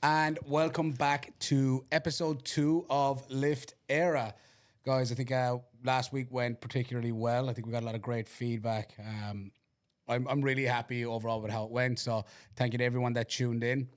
And welcome back to episode 2 of Lift Éire. Guys, I think last week went particularly well. I think we got a lot of great feedback. I'm really happy overall with how it went. So thank you to everyone that tuned in.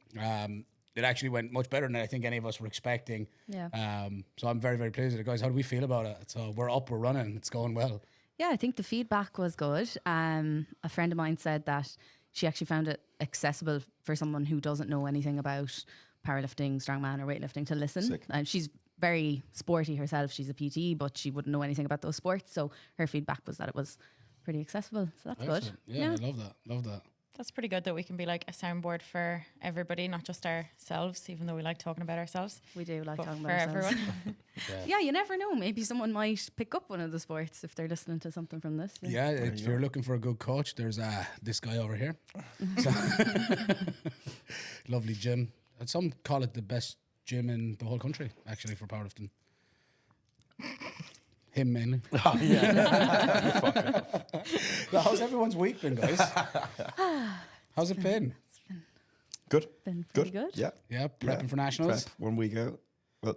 It actually went much better than I think any of us were expecting. Yeah. So I'm very, very pleased with it. Guys, how do we feel about it? So we're up, we're running, it's going well. Yeah, I think the feedback was good. A friend of mine said that she actually found it accessible for someone who doesn't know anything about powerlifting, strongman or weightlifting to listen. She's very sporty herself. She's a PT, but she wouldn't know anything about those sports. So her feedback was that it was pretty accessible. So that's Excellent. good. Yeah, I love that. Love that. That's pretty good that we can be like a soundboard for everybody, not just ourselves, even though we like talking about ourselves. We do like talking for about ourselves. everyone. Yeah, you never know. Maybe someone might pick up one of the sports if they're listening to something from this. Yeah, if you're looking for a good coach, there's this guy over here. So, lovely gym. And some call it the best gym in the whole country, actually, for powerlifting. Him mainly. Oh, yeah. Well, how's everyone's week been, guys? How's it been? Good. Been pretty good. Yeah. Yeah, prepping for nationals. Prep 1 week out. Well,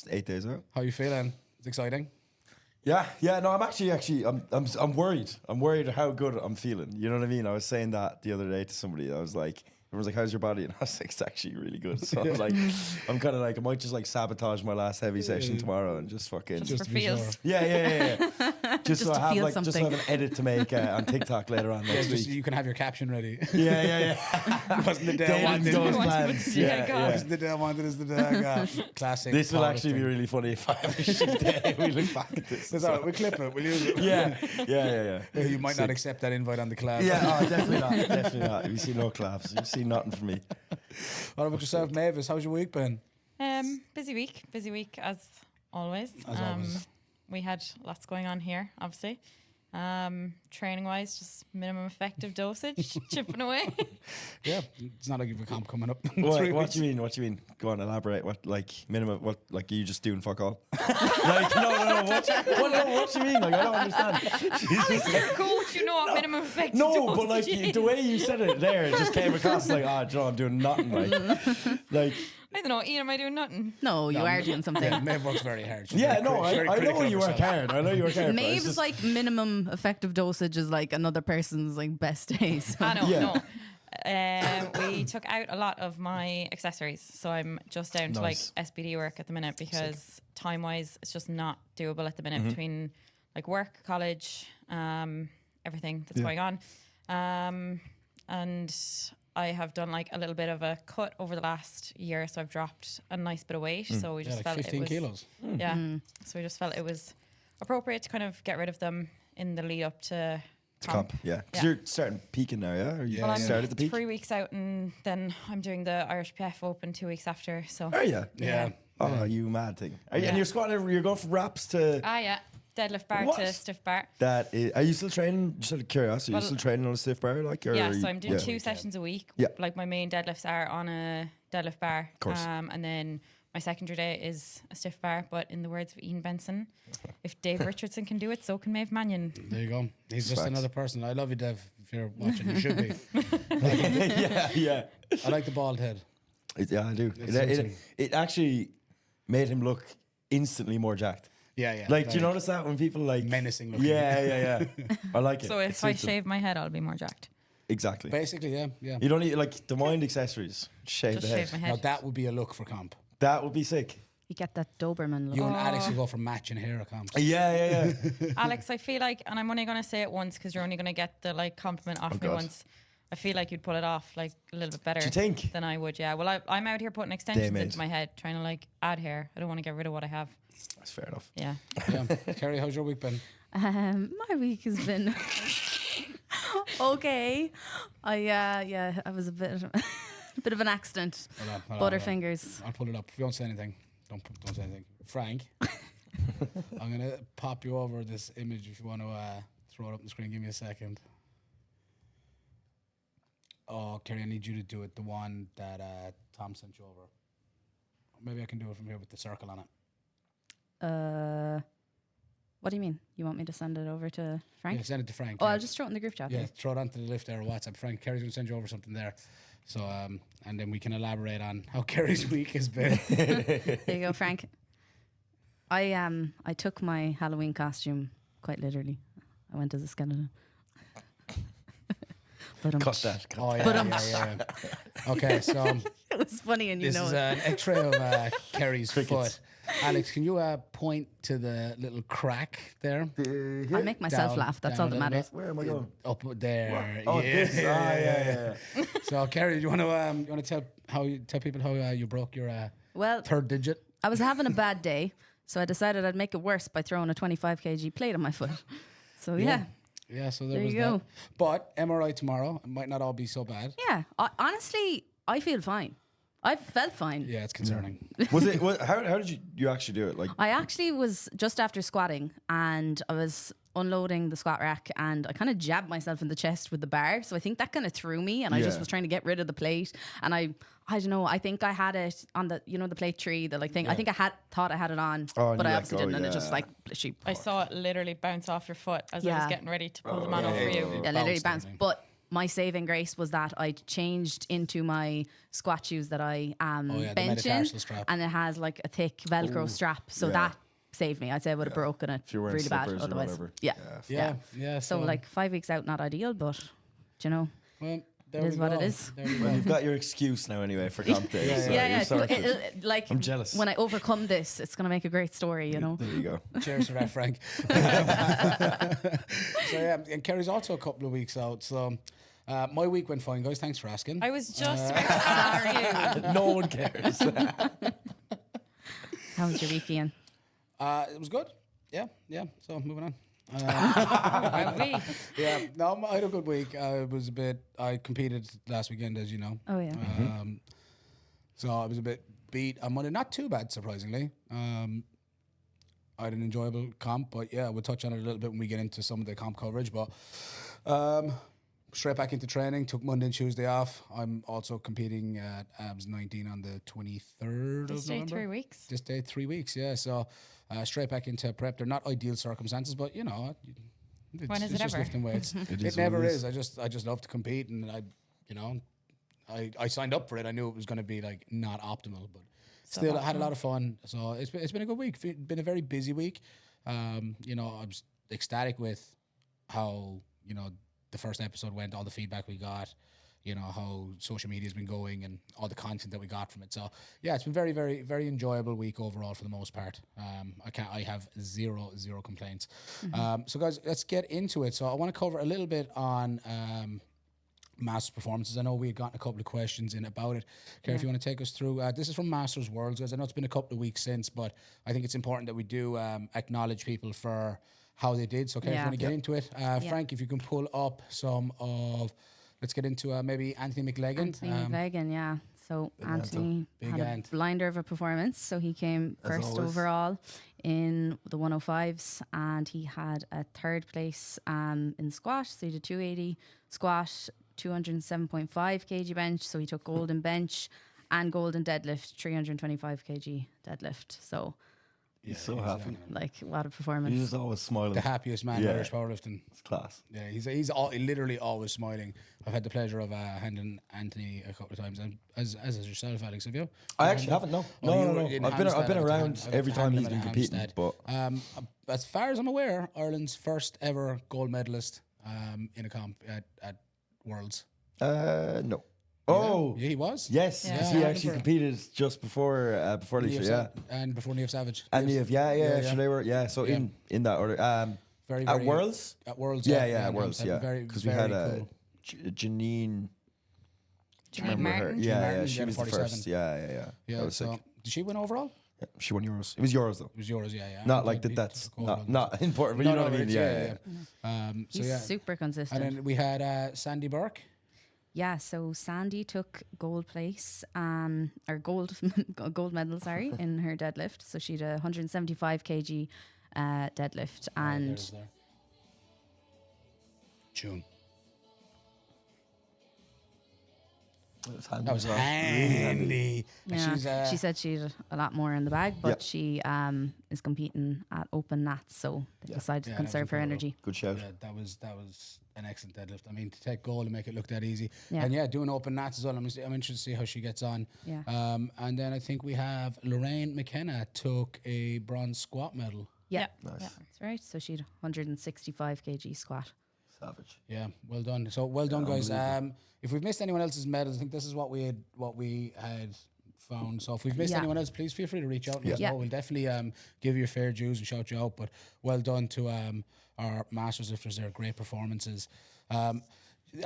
8 days out. How you feeling? It's exciting. Yeah. No, I'm actually, I'm worried. I'm worried how good I'm feeling. You know what I mean? I was saying that the other day to somebody. I was like, everyone's like, how's your body? And I was like, it's actually really good. So I'm like, I'm kind of like, I might just like sabotage my last heavy session tomorrow and just fucking. Just for to be feels. sure. Yeah. Just so to I have feel like, just so I have an edit to make on TikTok later on Yeah, next just so week. you can have your caption ready. Yeah. Wasn't the day I Daily wanted. those Wanted plans. to- Yeah, God. yeah. Wasn't the day I wanted is the day I got. Classic. This will actually be powerlifting. really funny if I have a shit day. We look back at this. It's all right, we'll clip it. We'll use it. Yeah. You might not accept that invite on the collab. Yeah, definitely not. You see no collabs. You see nothing from me. What about yourself, Mavis? How's your week been? Busy week as always. As always. We had lots going on here, obviously. Training wise, just minimum effective dosage, chipping away. Yeah, it's not like you've a comp coming up. in What 3 do weeks. you mean? What do you mean? Go on, elaborate. What like minimum? What like are you just doing fuck all? Like no. What do you mean? Like I don't understand. Alex, you're a coach, you know what minimum effective No, dosage but like is. the way you said it there, it just came across like, Joe, I'm doing nothing. Like I don't know, Ian, am I doing nothing? No, you are doing something. Yeah, Maeve works very hard. She's yeah, very no, she's very I know critical you of work herself. hard. I know you work hard. but it's Maeve's just- like minimum effective dosage is like another person's like best days. I know, Yeah. no. We took out a lot of my accessories, so I'm just down to like Nice. SBD work at the minute because time wise it's just not doable at the minute between like work, college, everything that's going on. And I have done like a little bit of a cut over the last year, so I've dropped a nice bit of weight. So we Yeah, just like felt 15 it was kilos. yeah. So we just felt it was appropriate to kind of get rid of them in the lead up to comp. Yeah, because Yeah. you're starting peaking now, yeah? Or you Yeah, Well, I'm started the peak? 3 weeks out, and then I'm doing the Irish PF Open 2 weeks after. So Oh yeah. Yeah. Oh, you mad thing. And Yeah. you're squatting. You're going from wraps to. yeah, deadlift bar What? to stiff bar. That is, are you still training? Just out of curiosity, are Well, you still training on a stiff bar? Like, or Yeah, are you- so I'm doing yeah. 2 sessions a week. Yeah. Like my main deadlifts are on a deadlift bar. Of course. And then my secondary day is a stiff bar. But in the words of Ian Benson, if Dave Richardson can do it, so can Maeve Mannion. There you go. He's just Facts. another person. I love you, Dev. If you're watching, you should be. yeah. I like the bald head. Yeah, I do. It's It, something. it actually made him look instantly more jacked. Yeah. Like, do you notice that when people like menacing looking? Yeah. I like it. So It if I suits him. shave my head, I'll be more jacked. exactly. Basically, yeah. You don't need like the mind accessories. Shave Just the head. shave my Now head. that would be a look for comp. That would be sick. You get that Doberman look. You and Alex will go for matching hair at comps. Yeah. Alex, I feel like, and I'm only going to say it once because you're only going to get the like compliment off me God. once. I feel like you'd pull it off like a little bit better Do you think? than I would. Yeah. Well, I'm out here putting extensions mate. into my head, trying to like add hair. I don't want to get rid of what I have. That's fair enough. Yeah. Yeah. Kerry, how's your week been? My week has been okay. I was a bit of an accident. Hold on. Butterfingers. I'll pull it up. If you don't say anything, don't say anything. Frank, I'm gonna pop you over this image if you want to throw it up on the screen. Give me a second. Oh, Kerry, I need you to do it. The one that Tom sent you over. Maybe I can do it from here with the circle on it. What do you mean? You want me to send it over to Frank? Yeah, send it to Frank. Oh, yeah. I'll just throw it in the group chat. Yeah, then. throw it onto the Lift Éire WhatsApp. Frank, Kerry's going to send you over something there. So and then we can elaborate on how Kerry's week has been. There you go, Frank. I took my Halloween costume quite literally. I went as a skeleton. But Cut that. Oh yeah. Okay, so it was funny, and this is an X-ray of Kerry's foot. Alex, can you point to the little crack there? I make myself Down- laugh. That's down all that a little matters. Where am I going? Up there. Oh, this. Yeah. So Kerry, do you want to tell people how you broke your Well, third digit? I was having a bad day, so I decided I'd make it worse by throwing a 25 kg plate on my foot. So yeah. Yeah, so There was you go. that. But MRI tomorrow. It might not all be so bad. Yeah, honestly, I feel fine. I felt fine. Yeah, it's concerning. Was it? How did you actually do it? Like, I actually was just after squatting, and I was unloading the squat rack, and I kind of jabbed myself in the chest with the bar. So I think that kind of threw me, and I just Yeah. was trying to get rid of the plate. And I don't know. I think I had it on the the plate tree, the like thing. I think I thought I had it on, Oh, and but you I let obviously go, didn't, and it yeah. just like literally. I saw it literally bounce off your foot as I Yeah. was getting ready to pull the man off for you. Yeah, literally bounced bounced. everything. But my saving grace was that I changed into my squat shoes that I the bench in, metatarsal strap. and it has like a thick Velcro strap, so yeah. that saved me. I'd say I would have broken it if you're wearing really bad slippers or otherwise. whatever. Yeah. Yeah. So like 5 weeks out, not ideal, but do you know? well, there it we is what it go. is. There we Well, go. you've got your excuse now anyway for comp day. Yeah, so Yeah, you're yeah. sorted. Like I'm jealous. when I overcome this, it's gonna make a great story, you know. There you go. Cheers for that, Frank. So yeah, and Kerry's also a couple of weeks out. So my week went fine, guys. Thanks for asking. I was just about to ask you. No one cares. How was your week, Ian? It was good. Yeah. So moving on. Wow, we. Yeah, no, I had a good week. I competed last weekend, as you know. Oh yeah. So I was a bit beat on Monday. Not too bad, surprisingly. I had an enjoyable comp, but yeah, we'll touch on it a little bit when we get into some of the comp coverage. But straight back into training. Took Monday and Tuesday off. I'm also competing at ABS 19 on the 23rd This of day, November. 3 weeks. This day, 3 weeks. Yeah, so straight back into prep. They're not ideal circumstances, but you know, it's, When is it's it just ever? lifting weights. It It is never what it is. I just love to compete, and I signed up for it. I knew it was going to be like not optimal, but still, I had a lot of fun. So it's been a good week. Been a very busy week. I was ecstatic with how the first episode went, all the feedback we got, how social media has been going and all the content that we got from it. So yeah, it's been very, very, very enjoyable week overall for the most part. I have zero complaints. So guys, let's get into it. So I want to cover a little bit on Masters performances. I know we had gotten a couple of questions in about it. Kerry, if you want to take us through, this is from Masters Worlds, guys. I know it's been a couple of weeks since, but I think it's important that we do acknowledge people for how they did. So Kerry, if you want to get into it, Frank, if you can pull up some of, let's get into maybe Anthony McLagan. Anthony McLagan, yeah. So Anthony Big had ant. a blinder of a performance. So he came first always. overall in the 105s, and he had a third place in squash. So he did 280 squash, 207.5 kg bench. So he took gold in bench and gold in deadlift, 325 kg deadlift. So He's so happy. like what a performance. He's just always smiling. The happiest man in Yeah. Irish powerlifting. It's class. Yeah, he's literally always smiling. I've had the pleasure of handling Anthony a couple of times, and as is yourself, Alex. Have you? I actually haven't. No. Oh, No. you were in I've Hampstead. been I was around hand- every time he's handling been at competing, Hampstead. but As far as I'm aware, Ireland's first ever gold medalist in a comp at Worlds. no. Oh, Yeah, he was. yes, Yeah. 'cause Yeah. he actually competed just before Lisa, yeah. And before Neve Savage. And Yes. yeah. So they were, so Yeah. in that order. Very, At very- Worlds? At Worlds, Yeah, and at Worlds, Hampstead. yeah. Very, Because we very had cool. Janine. Janine Remember her? Martin? Yeah, Martin, she yeah, was the 47. first. Yeah. Yeah, That was so sick. did she win overall? Yeah, she won Euros. It was Euros though. It was yours, yeah. Not like He that's took gold. not important, but you know what I mean. it's- Yeah. So He's yeah, super consistent. and then we had Sandy Burke. Yeah, so Sandy took gold place, or gold gold medal, sorry, in her deadlift. So she did 175 kg deadlift, and There. June. That was handy. And yeah, she's, she said she had a lot more in the bag, but Yep. she is competing at Open Nats, so they decided to Yeah, that was conserve her incredible. energy. Good shout. Yeah, that was an excellent deadlift. I mean, to take gold and make it look that easy. Yeah. And yeah, doing open nats as well. I'm interested to see how she gets on. Yeah. And then I think we have Lorraine McKenna took a bronze squat medal. Yeah. Nice. Yeah, that's right. So she had 165 kg squat. Savage. Yeah, well done. So well done, guys. If we've missed anyone else's medals, I think this is what we had found. So if we've missed anyone else, please feel free to reach out and let us know. We'll definitely give you fair dues and shout you out. But well done to our masters lifters. They're great performances.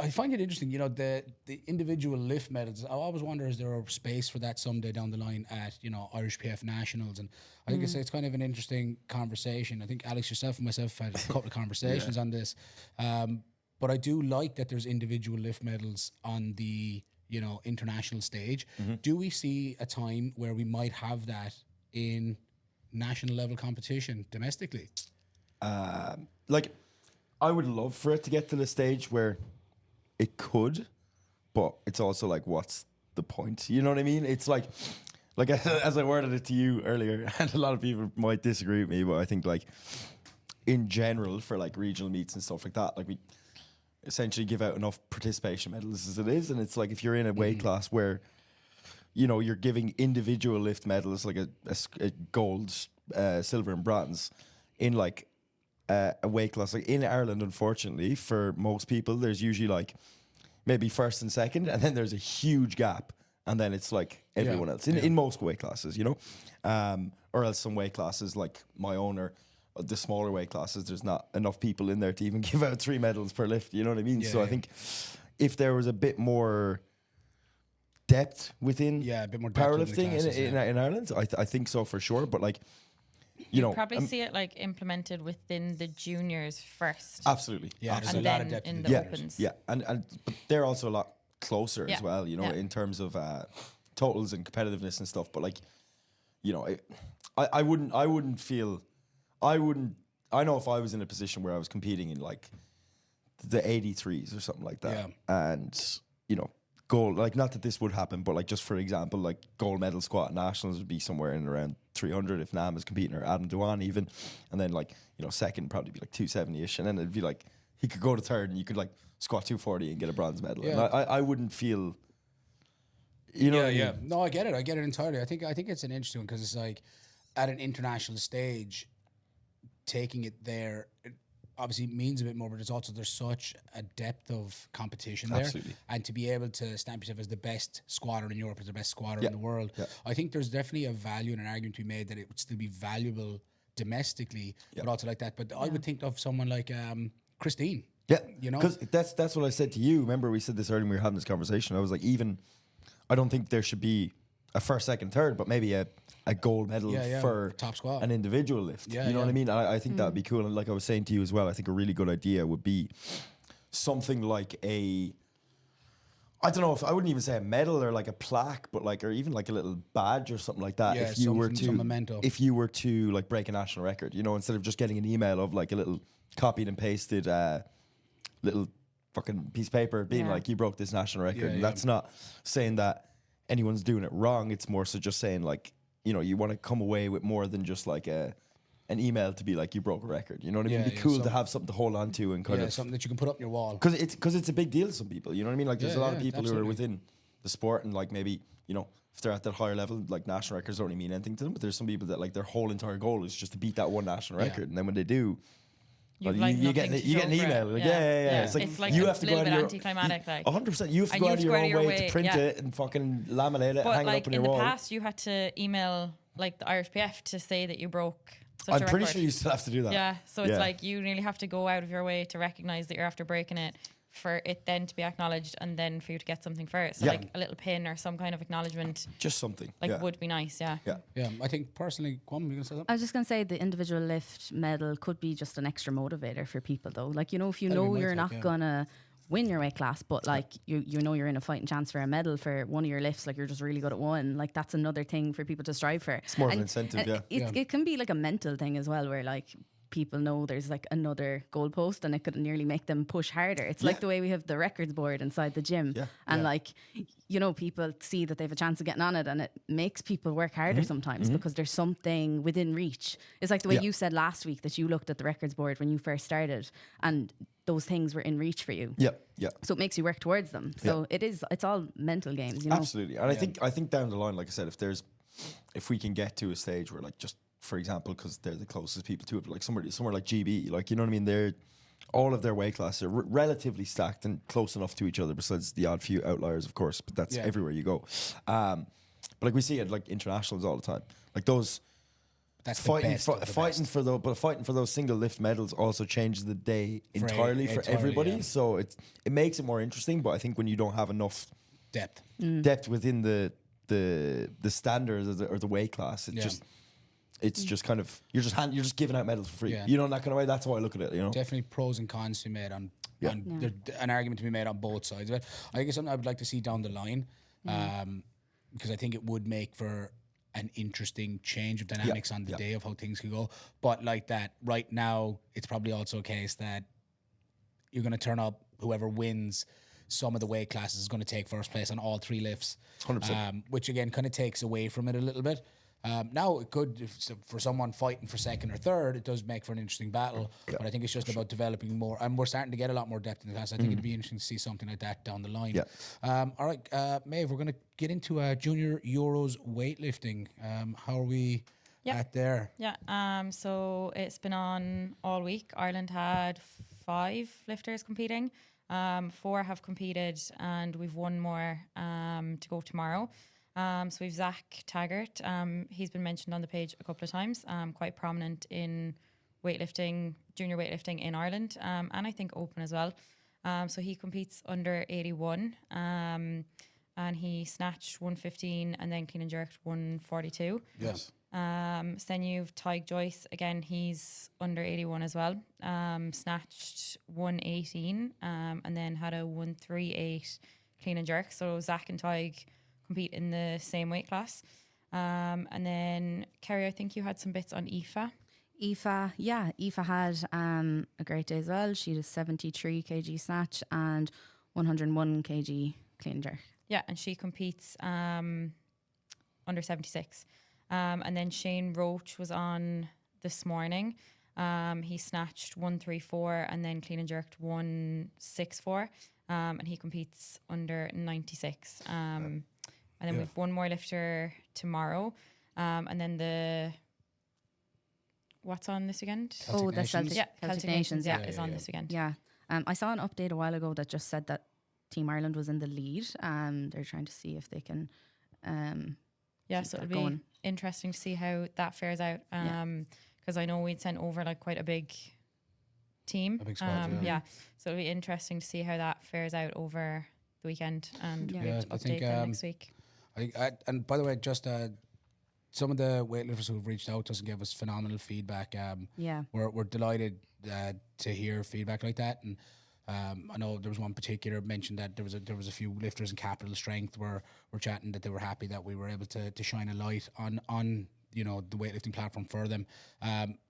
I find it interesting, you know, the individual lift medals. I always wonder, is there a space for that someday down the line at, you know, Irish PF Nationals? And I think it's kind of an interesting conversation. I think Alex, yourself and myself had a couple of conversations on this. But I do like that there's individual lift medals on the, you know, international stage. Do we see a time where we might have that in national level competition domestically? Like, I would love for it to get to the stage where it could, but it's also like, what's the point? You know what I mean? It's like as I worded it to you earlier, and a lot of people might disagree with me, but I think like in general for like regional meets and stuff like that, like we essentially give out enough participation medals as it is, and it's like if you're in a weight class where, you know, you're giving individual lift medals like a gold, silver, and bronze in like a weight class like in Ireland, unfortunately for most people there's usually like maybe first and second, and then there's a huge gap, and then it's like everyone else in most weight classes, you know, or else some weight classes like my own or the smaller weight classes, there's not enough people in there to even give out 3 medals per lift, you know what I mean? I think if there was a bit more depth within a bit more depth powerlifting classes, in Ireland, I think so for sure, but like, you know, probably see it like implemented within the juniors first. Absolutely. Yeah, there's and a lot then of depth in in the the opens. Yeah, and but they're also a lot closer as well, you know, in terms of totals and competitiveness and stuff. But like, you know, I wouldn't feel, I know if I was in a position where I was competing in like the 83s or something like that, and you know, gold, like not that this would happen, but like just for example, like gold medal squat nationals would be somewhere in around 300 if Nam is competing, or Adam Dolan even, and then like, you know, second probably be like 270ish, and then it'd be like he could go to third and you could like squat 240 and get a bronze medal. And I wouldn't feel, you know. No, I get it entirely. I think it's an interesting one because it's like at an international stage, taking it there, it obviously means a bit more, but there's such a depth of competition there. Absolutely. And to be able to stamp yourself as the best squatter in Europe, as the best squatter in the world, I think there's definitely a value and an argument to be made that it would still be valuable domestically, but also like that. But I would think of someone like Christine. Yeah, you know, because that's what I said to you. Remember, we said this earlier when we were having this conversation. I was like, even I don't think there should be a first, second, third, but maybe a gold medal for top squat, an individual lift. Yeah, you know what I mean? I think that would be cool. And like I was saying to you as well, I think a really good idea would be something like I don't know if I wouldn't even say a medal or like a plaque, but like, or even like a little badge or something like that. Yeah, if you were some memento. if you were to like break a national record, you know, instead of just getting an email of like a little copied and pasted little fucking piece of paper being like, you broke this national record. And that's not saying that anyone's doing it wrong. It's more so just saying like, you know, you want to come away with more than just like an email to be like, you broke a record. You know what I mean? It'd be cool to have something to hold on to and kind of something that you can put up on your wall. Because it's a big deal to some people. You know what I mean? Like there's a lot of people who are within the sport and like maybe, you know, if they're at that higher level, like national records don't really mean anything to them. But there's some people that like their whole entire goal is just to beat that one national record. And then when they do, you get an email. Like, It's like you have to go out of your anticlimactic. Like 100%. You have to go out of your own way to print it and fucking laminate it, but hang like it up on your in wall. the past, you had to email like the Irish PF to say that you broke such a I'm record. pretty sure you still have to do that. Yeah, so it's like you really have to go out of your way to recognize that you're after breaking it, for it then to be acknowledged, and then for you to get something for it. So like a little pin or some kind of acknowledgement, just something would be nice. Yeah. I think personally, Kwame, you gonna say something? I was just going to say the individual lift medal could be just an extra motivator for people though. Like, you know, if you know you're not going to win your weight class, but like you know you're in a fighting chance for a medal for one of your lifts, like you're just really good at one, like that's another thing for people to strive for. It's more of an incentive, it can be like a mental thing as well, where like people know there's like another goalpost, and it could nearly make them push harder. It's like the way we have the records board inside the gym, and like, you know, people see that they have a chance of getting on it, and it makes people work harder sometimes because there's something within reach. It's like the way you said last week that you looked at the records board when you first started, and those things were in reach for you. So it makes you work towards them. So it's all mental games, you know. Absolutely. And I think down the line, like I said, if we can get to a stage where, like, just for example, because they're the closest people to it, like somewhere like GB, like, you know what I mean, they're all of their weight classes are relatively stacked and close enough to each other, besides the odd few outliers, of course, but that's everywhere you go. But like we see it like internationals all the time, like those. That's fighting for those single lift medals also changes the day entirely for everybody. Yeah. So it makes it more interesting. But I think when you don't have enough depth within the standards or the weight class, it's just kind of you're just giving out medals for free. Yeah. You know, in that kind of way. That's how I look at it. You know, definitely pros and cons to be made on. There's an argument to be made on both sides of it. I think it's something I would like to see down the line, because I think it would make for an interesting change of dynamics on the day of how things could go. But like that, right now, it's probably also a case that you're going to turn up, whoever wins some of the weight classes is going to take first place on all three lifts. 100%. Which again kind of takes away from it a little bit. Now it could, for someone fighting for second or third, it does make for an interesting battle. But I think it's just about developing more, and we're starting to get a lot more depth in the class. I think it'd be interesting to see something like that down the line. All right, Maeve, we're going to get into Junior Euros weightlifting. How are we at there? So it's been on all week. Ireland had 5 lifters competing. 4 have competed, and we've 1 more to go tomorrow. So we've Zach Taggart. He's been mentioned on the page a couple of times, quite prominent in weightlifting, junior weightlifting in Ireland, and I think open as well. So he competes under 81, and he snatched 115 and then clean and jerked 142. Yes. So then you've Tyg Joyce. Again, he's under 81 as well. Snatched 118, and then had a 138 clean and jerk. So Zach and Tyg compete in the same weight class. And then Kerry, I think you had some bits on Aoife. Aoife had a great day as well. She had a 73 kg snatch and 101 kg clean jerk. Yeah, and she competes under 76. And then Shane Roach was on this morning. He snatched 134 and then clean and jerked 164. And he competes under 96. And then we've 1 more lifter tomorrow. And then what's on this weekend? Celtic Nations. Celtic Nations is on this weekend. Yeah. I saw an update a while ago that just said that Team Ireland was in the lead. They're trying to see if they can so it'll be interesting to see how that fares out. Because I know we'd sent over like quite a big team. A big squad, So it'll be interesting to see how that fares out over the weekend, and we'll update them next week. And by the way, just some of the weightlifters who've reached out to us and give us phenomenal feedback. We're delighted to hear feedback like that. And I know there was one particular mentioned that there was a few lifters in capital strength were chatting that they were happy that we were able to shine a light on the weightlifting platform for them.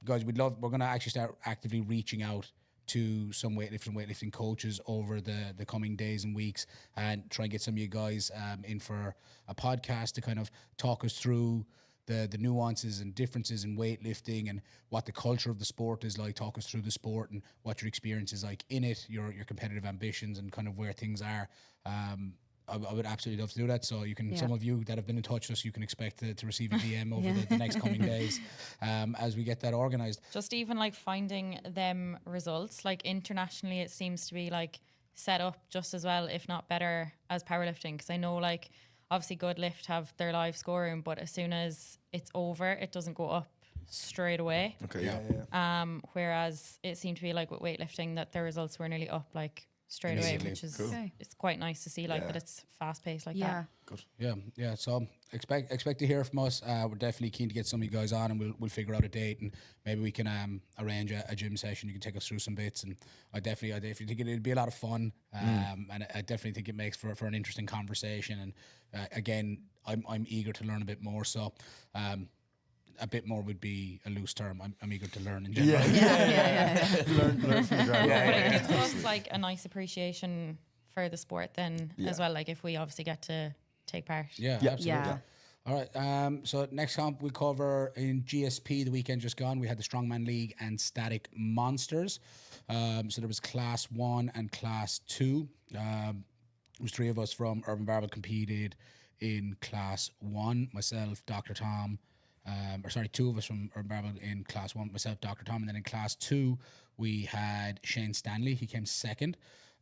Guys, we're going to actually start actively reaching out to some weightlifting coaches over the coming days and weeks, and try and get some of you guys in for a podcast to kind of talk us through the nuances and differences in weightlifting and what the culture of the sport is like. Talk us through the sport and what your experience is like in it, your competitive ambitions, and kind of where things are. I would absolutely love to do that. So you can, some of you that have been in touch with us, you can expect to receive a DM over the next coming days as we get that organised. Just even like finding them results, like internationally, it seems to be like set up just as well, if not better, as powerlifting. Because I know like obviously Good Lift have their live scoring, but as soon as it's over, it doesn't go up straight away. Okay, Whereas it seemed to be like with weightlifting that their results were nearly up like straight away, which is it's quite nice to see that it's fast paced like that. Good. Yeah. So expect to hear from us. We're definitely keen to get some of you guys on, and we'll figure out a date, and maybe we can arrange a gym session. You can take us through some bits, and I definitely think it'd be a lot of fun. And I definitely think it makes for an interesting conversation. And again, I'm eager to learn a bit more. So a bit more would be a loose term. I'm eager to learn in general. Learn from the ground. But it gives us like a nice appreciation for the sport then as well. Like if we obviously get to take part. Yeah, absolutely. Yeah. All right. So next comp we cover in GSP the weekend just gone. We had the Strongman League and Static Monsters. So there was Class 1 and Class 2. It was 3 of us from Urban Barbell competed in Class 1. Myself, Dr. Tom. 2 of us from Urban Barbell in Class 1. Myself, Dr. Tom. And then in Class 2, we had Shane Stanley. He came second.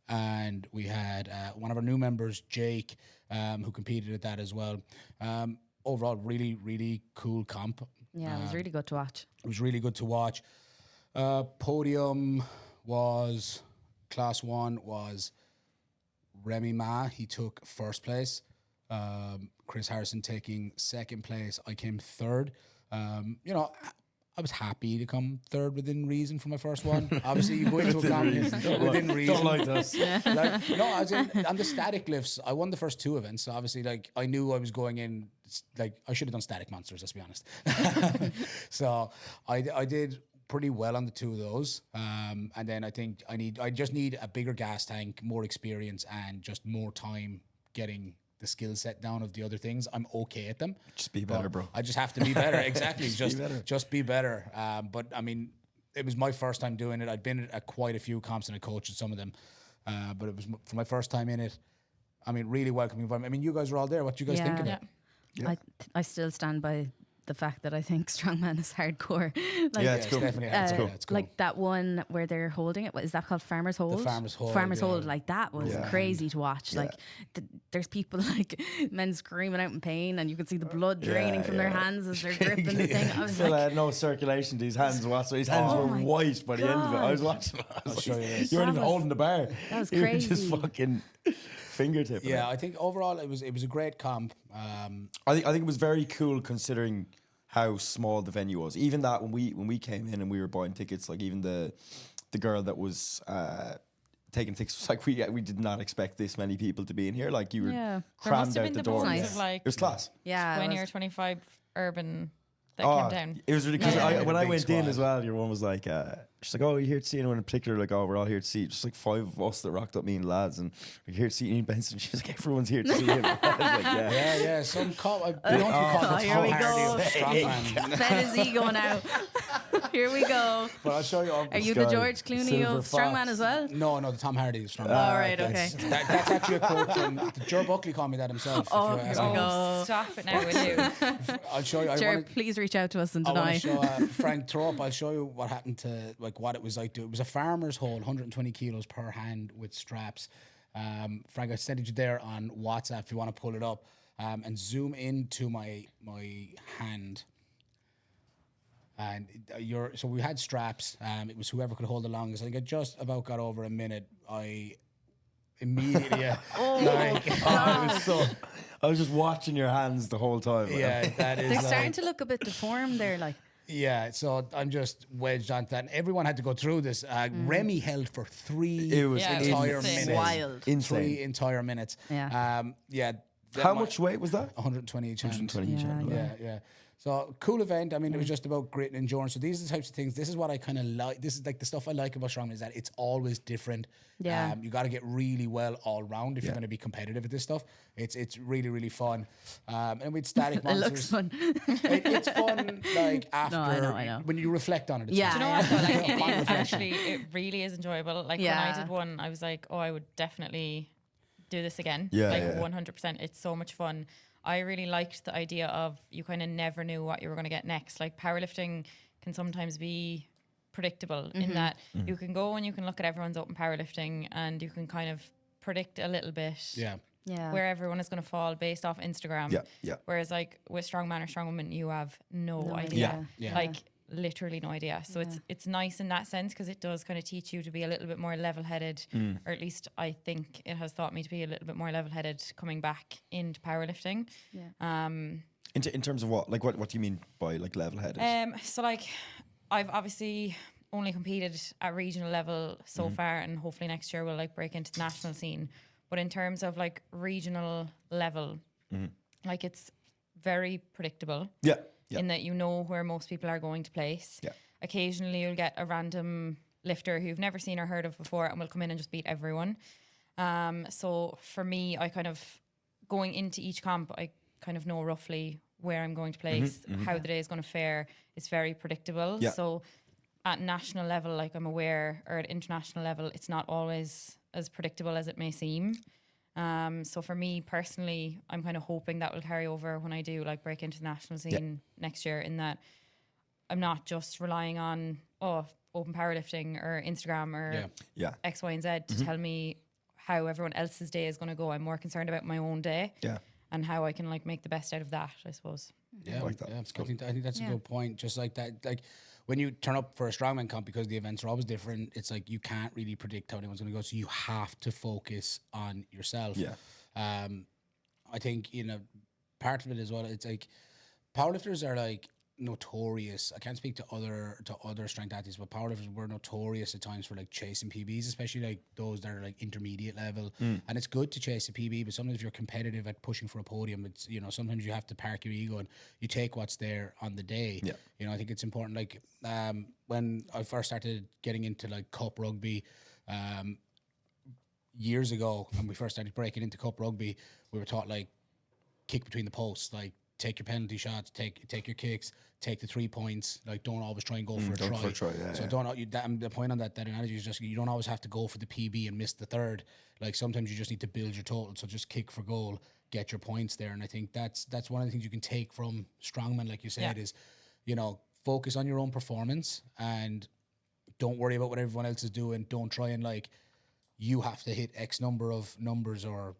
And we had one of our new members, Jake, who competed at that as well. Overall, really, really cool comp. Yeah, it was really good to watch. It was really good to watch. Podium was, Class 1 was Remy Ma. He took first place. Chris Harrison taking second place. I came third. I was happy to come third within reason for my first one. Obviously, you go into a competition within reason. Don't like this. On the static lifts, I won the first 2 events. So obviously, like I knew I was going in. Like I should have done static monsters. Let's be honest. So I did pretty well on the 2 of those. And then I think I just need a bigger gas tank, more experience, and just more time getting the skill set down of the other things. I'm okay at them. Just be better, bro. I just have to be better. Exactly. Just be better. But I mean, it was my first time doing it. I'd been at quite a few comps and I coached at some of them. But it was for my first time in it. I mean, really welcoming environment. I mean, you guys were all there. What do you guys think of it? Yeah. I still stand by the fact that I think Strongman is hardcore. Like, Yeah, it's cool. Definitely. It's cool. Like that one where they're holding it. What is that called? Farmer's Hold? The Farmer's Hold. Farmer's yeah. Hold. Like that was crazy to watch. Yeah. Like there's people like men screaming out in pain, and you can see the blood draining from their hands as they're gripping the thing. I was Phil like, had no circulation to his hands. So his hands were my white by the end of it. I was watching it. I was show you this. you weren't even That was- holding the bar. that was You were just crazy. fucking fingertip. Yeah, I think overall it was a great comp. I think it was very cool considering how small the venue was. Even that when we came in and we were buying tickets, like even the girl that was taking tickets was like we did not expect this many people to be in here. Like you were Yeah. There must crammed have out been the the door. moments Nice. of like It was class. yeah, 20 it or was- 25 urban that Oh, came down. it was really because Yeah. when I Big went in squad. as well, your one was like, she's like, "Oh, are you here to see anyone in particular?" Like, "Oh, we're all here to see." Just like 5 of us that rocked up, me and lads, and we're here to see Ian Benson. She's like, "Everyone's here to see him." I was like, "Yeah." Yeah. Some comp. I don't call it here Tom we Hardy go. of Strongman. Ben is ego now. Here we go. But I'll show you. Are you the guy, George Clooney Silver of Fox. Strongman as well? No, the Tom Hardy is Strongman. All right, okay. That's actually a quote from Ger Buckley. Called me that himself. Oh, if you here ask we me. go. Stop it now, will you? I'll show you. Jared, please reach out to us and I want deny. to show Frank Thorpe. I'll show you what happened to like what it was like. It was a farmer's hold, 120 kilos per hand with straps. Frank, I sent it you there on WhatsApp if you want to pull it up and zoom into my hand. And so we had straps. It was whoever could hold the longest. I think I just about got over a minute. I immediately I was just watching your hands the whole time. man. yeah, that is They're starting to look a bit deformed there. Like, yeah, so I'm just wedged onto that. And everyone had to go through this. Remy held for 3 It was Yeah, it was entire insane. minutes. wild. Insane. 3 entire minutes. Yeah. How much weight was that? 120 each hand. 120 each Yeah, hand. yeah. Yeah. So cool event. I mean, it was just about grit and endurance. So these are the types of things. This is what I kind of like. This is like the stuff I like about Strongman is that it's always different. Yeah. You got to get really well all round if you're going to be competitive at this stuff. It's really, really fun. And with static it monsters, looks fun. It's fun. Like after I know. when you reflect on it. It's Yeah. fun. Do you know what though? Like Upon it is reflection. actually, it really is enjoyable. Like when Yeah. I did one, I was like, oh, I would definitely do this again. Yeah, like yeah. 100%. It's so much fun. I really liked the idea of you kind of never knew what you were going to get next. Like powerlifting can sometimes be predictable in that you can go and you can look at everyone's open powerlifting and you can kind of predict a little bit Yeah. Yeah. where everyone is going to fall based off Instagram. Yeah. Whereas like with Strongman or Strongwoman, you have no No idea. idea. Yeah. Like literally no idea. So Yeah. it's nice in that sense because it does kind of teach you to be a little bit more level-headed, or at least I think it has taught me to be a little bit more level-headed coming back into powerlifting. Yeah. In terms of what? Like what do you mean by like level-headed? So like I've obviously only competed at regional level so far, and hopefully next year we'll like break into the national scene. But in terms of like regional level, like it's very predictable. yeah. in that you know where most people are going to place. Yeah. Occasionally you'll get a random lifter who you've never seen or heard of before and will come in and just beat everyone. So for me, I kind of, going into each comp, I kind of know roughly where I'm going to place, how the day is going to fare. It's very predictable. Yeah. So at national level, like I'm aware, or at international level, it's not always as predictable as it may seem. So for me personally, I'm kind of hoping that will carry over when I do like break into the national scene next year, in that I'm not just relying on open powerlifting or Instagram or X, Y, and Z to tell me how everyone else's day is going to go. I'm more concerned about my own day and how I can like make the best out of that, I suppose. Yeah, like that. yeah. I think that's a good point. Just like that, like when you turn up for a strongman comp, because the events are always different, it's like you can't really predict how anyone's going to go. So you have to focus on yourself. Yeah. I think, part of it as well, it's like powerlifters are like notorious. I can't speak to other strength athletes, but powerlifters were notorious at times for like chasing PBs, especially like those that are like intermediate level. And it's good to chase a PB, but sometimes if you're competitive at pushing for a podium, it's, sometimes you have to park your ego and you take what's there on the day. I think it's important. Like when I first started getting into like cup rugby years ago, when we first started breaking into cup rugby, we were taught like kick between the posts, like take your penalty shots, take your kicks, take the 3 points. Like, don't always try and go for a try. The point on that analogy is just you don't always have to go for the PB and miss the third. Like, sometimes you just need to build your total. So just kick for goal, get your points there. And I think that's one of the things you can take from strongman, like you said, is focus on your own performance and don't worry about what everyone else is doing. Don't try and like you have to hit X number of numbers or,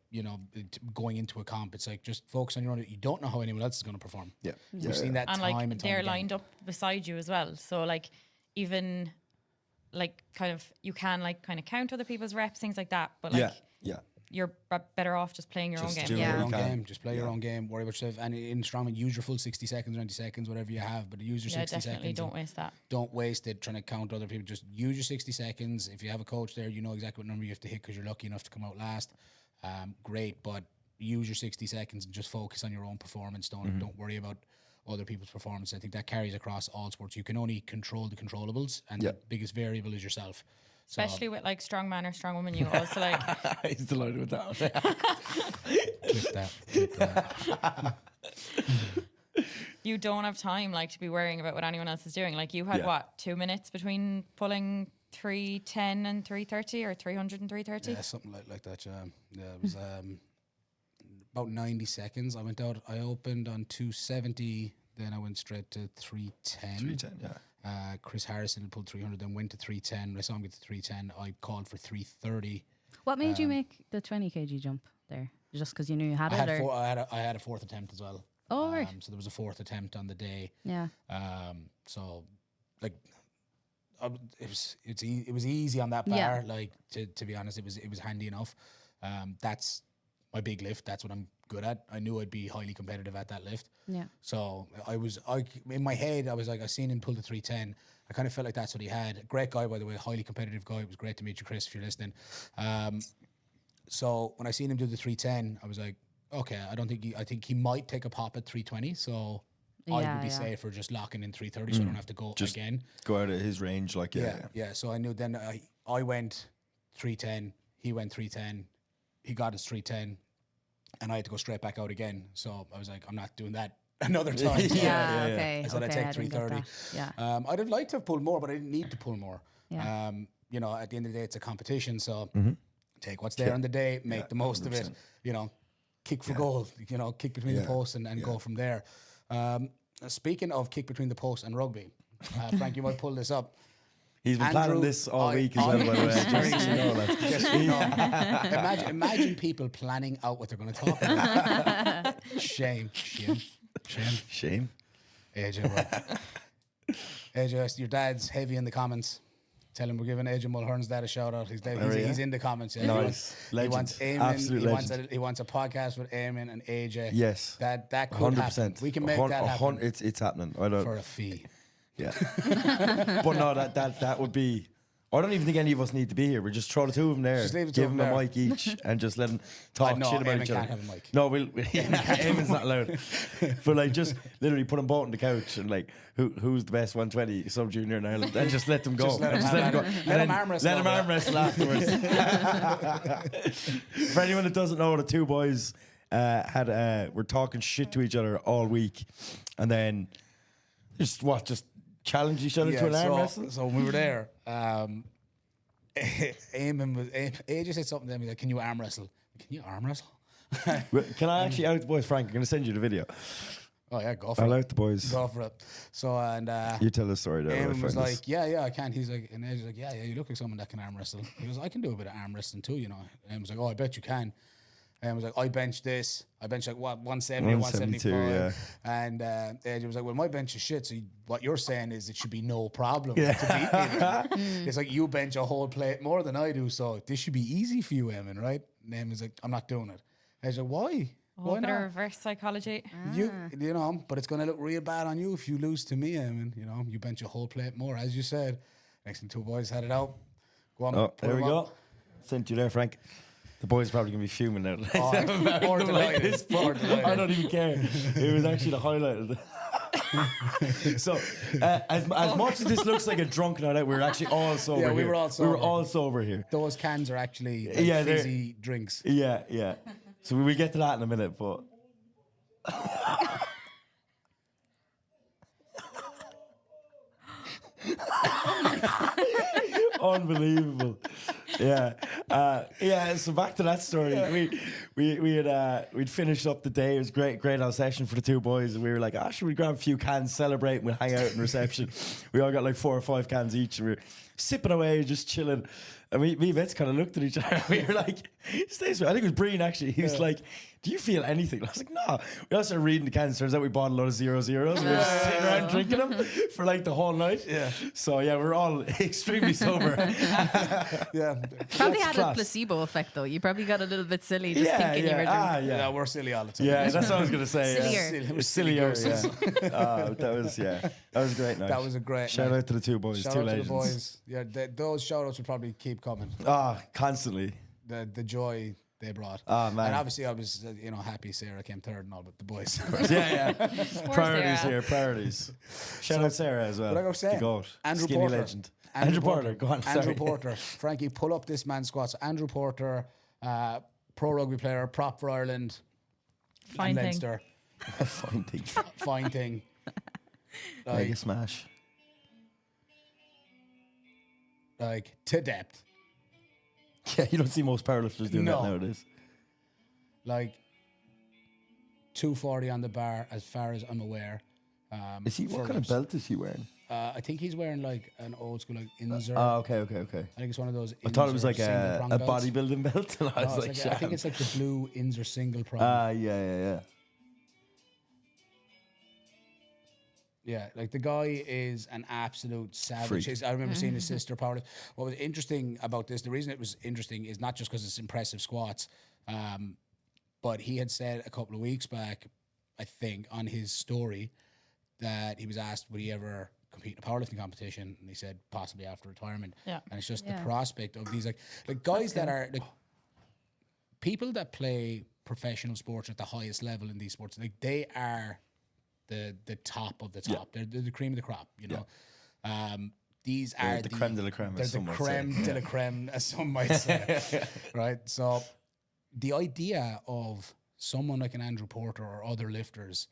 going into a comp. It's like, just focus on your own. You don't know how anyone else is going to perform. We've seen that and time like and time they're again. lined up beside you as well. So like even like kind of, you can like kind of count other people's reps, things like that. But like you're better off just playing your own game. do Your what own you can. game. Just play your own game. Worry about yourself. And in strongman, use your full 60 seconds, 90 seconds, whatever you have. But use your 60 definitely seconds. don't waste that. Don't waste it trying to count other people. Just use your 60 seconds. If you have a coach there, you know exactly what number you have to hit because you're lucky enough to come out last. Great, but use your 60 seconds and just focus on your own performance. Don't worry about other people's performance. I think that carries across all sports. You can only control the controllables, and the biggest variable is yourself. Especially with like strongman or strongwoman, you also like He's delighted with that. Clip that. you don't have time like to be worrying about what anyone else is doing. Like you had 2 minutes between pulling 310 and 330 or 300 and 330? Yeah, something like that. Yeah, it was about 90 seconds. I opened on 270, then I went straight to 310. 310, yeah. Chris Harrison had pulled 300, then went to 310. When I saw him get to 310, I called for 330. What made you make the 20 kg jump there? Just because you knew you had I it? I had a fourth attempt as well. Oh, right. So there was a fourth attempt on the day. Yeah. So like it was easy on that bar. Yeah. Like to be honest, it was handy enough. That's my big lift. That's what I'm good at. I knew I'd be highly competitive at that lift. Yeah. So in my head, I was like, I seen him pull the 310. I kind of felt like that's what he had. Great guy, by the way, highly competitive guy. It was great to meet you, Chris, if you're listening. So when I seen him do the 310, I was like, okay, I think he might take a pop at 320. So I would be safer just locking in 330 so I don't have to go Just again. Go out of his range, like, Yeah. So I knew then I went 310, he went 310, he got his 310, and I had to go straight back out again. So I was like, I'm not doing that another time. Okay. I said I'd take 330. Yeah. I'd have liked to have pulled more, but I didn't need to pull more. Yeah. At the end of the day, it's a competition. So take what's there on the day, make the most 100%. Of it, kick for goal, kick between the posts and go from there. Speaking of kick between the posts and rugby, Frank, you might pull this up. He's been planning this all week as well, by the way. Just so you know, imagine people planning out what they're going to talk about. Shame. AJ, your dad's heavy in the comments. Tell him we're giving AJ Mulhern's dad a shout out. He's in the comments. Yeah. Nice. He wants Eamon. Absolute legend. He wants a podcast with Eamon and AJ. Yes. That could 100%. Happen. We can make that happen. It's happening. For a fee. Yeah. But no, that would be I don't even think any of us need to be here. We just throw the two of them there, Just leave the two give of them them a there. mic each, and just let them talk No, shit about Eamon each can't other. have a mic. No, Eamon's not allowed. But like, just literally put them both on the couch and like, who's the best 120 sub junior in Ireland, and just let them go. Just let And them just let have them go. that. And Let them then arm wrestle Let them over arm wrestle afterwards. For anyone that doesn't know, the two boys were talking shit to each other all week, and then just challenge each other to an arm wrestle. So when we were there, AJ said something to me like, "Can you arm wrestle? Can you arm wrestle?" Can I actually out the boys, Frank? I'm going to send you the video. Oh yeah, go for I'll it. out the boys. Go for it. So and You tell the story there. Eamon was like, yeah, I can. He's like, and AJ's like, yeah, you look like someone that can arm wrestle. He goes, I can do a bit of arm wrestling too, you know. And was like, oh, I bet you can. And was like, I bench this. I bench like what 170, 172, 175. And AJ was like, well, my bench is shit. So what you're saying is it should be no problem to beat me. It's like you bench a whole plate more than I do, so this should be easy for you, Eamon, right? And Eamon's like, I'm not doing it. I was like, why? Why Bit of not? reverse psychology. You know, but it's gonna look real bad on you if you lose to me, Eamon. You know, you bench a whole plate more, as you said. Next thing, two boys had it out. Go on, Oh, put there we them go. up. Sent you there, Frank. The boys are probably going to be fuming now. More delighted. More I delighted. don't even care. It was actually the highlight of the. So, as much as this looks like a drunk night out, we were actually all sober. Yeah, we here. were all sober. We were all sober here. Those cans are actually like Yeah, they're- fizzy drinks. Yeah. So we'll get to that in a minute, but. Unbelievable. Yeah. So back to that story. We'd finished up the day. It was great old session for the two boys. And we were like, should we grab a few cans, celebrate, and we'll hang out in reception. We all got like 4 or 5 cans each, and we were sipping away, just chilling. And me and Vince kind of looked at each other. We were like, I think it was Breen actually. He was like, do you feel anything? I was like, no. We all started reading the cans. Turns out we bought a lot of 0-0s. We were just sitting around drinking them for like the whole night. Yeah. So yeah, we're all extremely sober. Yeah. Probably had class. a placebo effect though. You probably got a little bit silly just thinking you were drinking. Yeah, we're silly all the time. Yeah, that's what I was gonna say. Sillier. We're Sillier, silly yeah. That was a great night. That was a great Shout night. out to the two boys, Shout two out to legends. the boys. Yeah, those shout outs will probably keep coming. Constantly. The joy they brought. Man. And obviously I was happy Sarah came third and all, but the boys. Yeah. Priorities Sarah. here, priorities. Shout out Sarah as well. But I gotta say, the GOAT. Andrew Skinny Porter. legend. Andrew Porter. Go on, Andrew sorry. Porter. Frankie, pull up this man's squats. Andrew Porter, pro rugby player, prop for Ireland. Fine and thing. Leinster. Fine thing. Fine thing. Mega smash. Like to depth. Yeah, you don't see most powerlifters doing No. that nowadays. Like 240 on the bar, as far as I'm aware. Is he? What for kind of reps. belt is he wearing? I think he's wearing like an old school like Inzer. Oh, okay. I think it's one of those. I thought it was Inzer like a single prong belts. bodybuilding belt, and I No, was it's like, I think it's like the blue Inzer single prong. yeah. Yeah, like the guy is an absolute savage. Freak. I remember seeing his sister power. What was interesting about this, the reason it was interesting is not just because it's impressive squats, but he had said a couple of weeks back, I think, on his story that he was asked, would he ever compete in a powerlifting competition? And he said possibly after retirement. Yeah. And it's just Yeah. the prospect of these like guys that are like people that play professional sports at the highest level in these sports, like they are the top of the top. They're the cream of the crop, you know. These are the creme de la creme, They're as the some might creme say. de la creme, as some might say. Right? So the idea of someone like an Andrew Porter or other lifters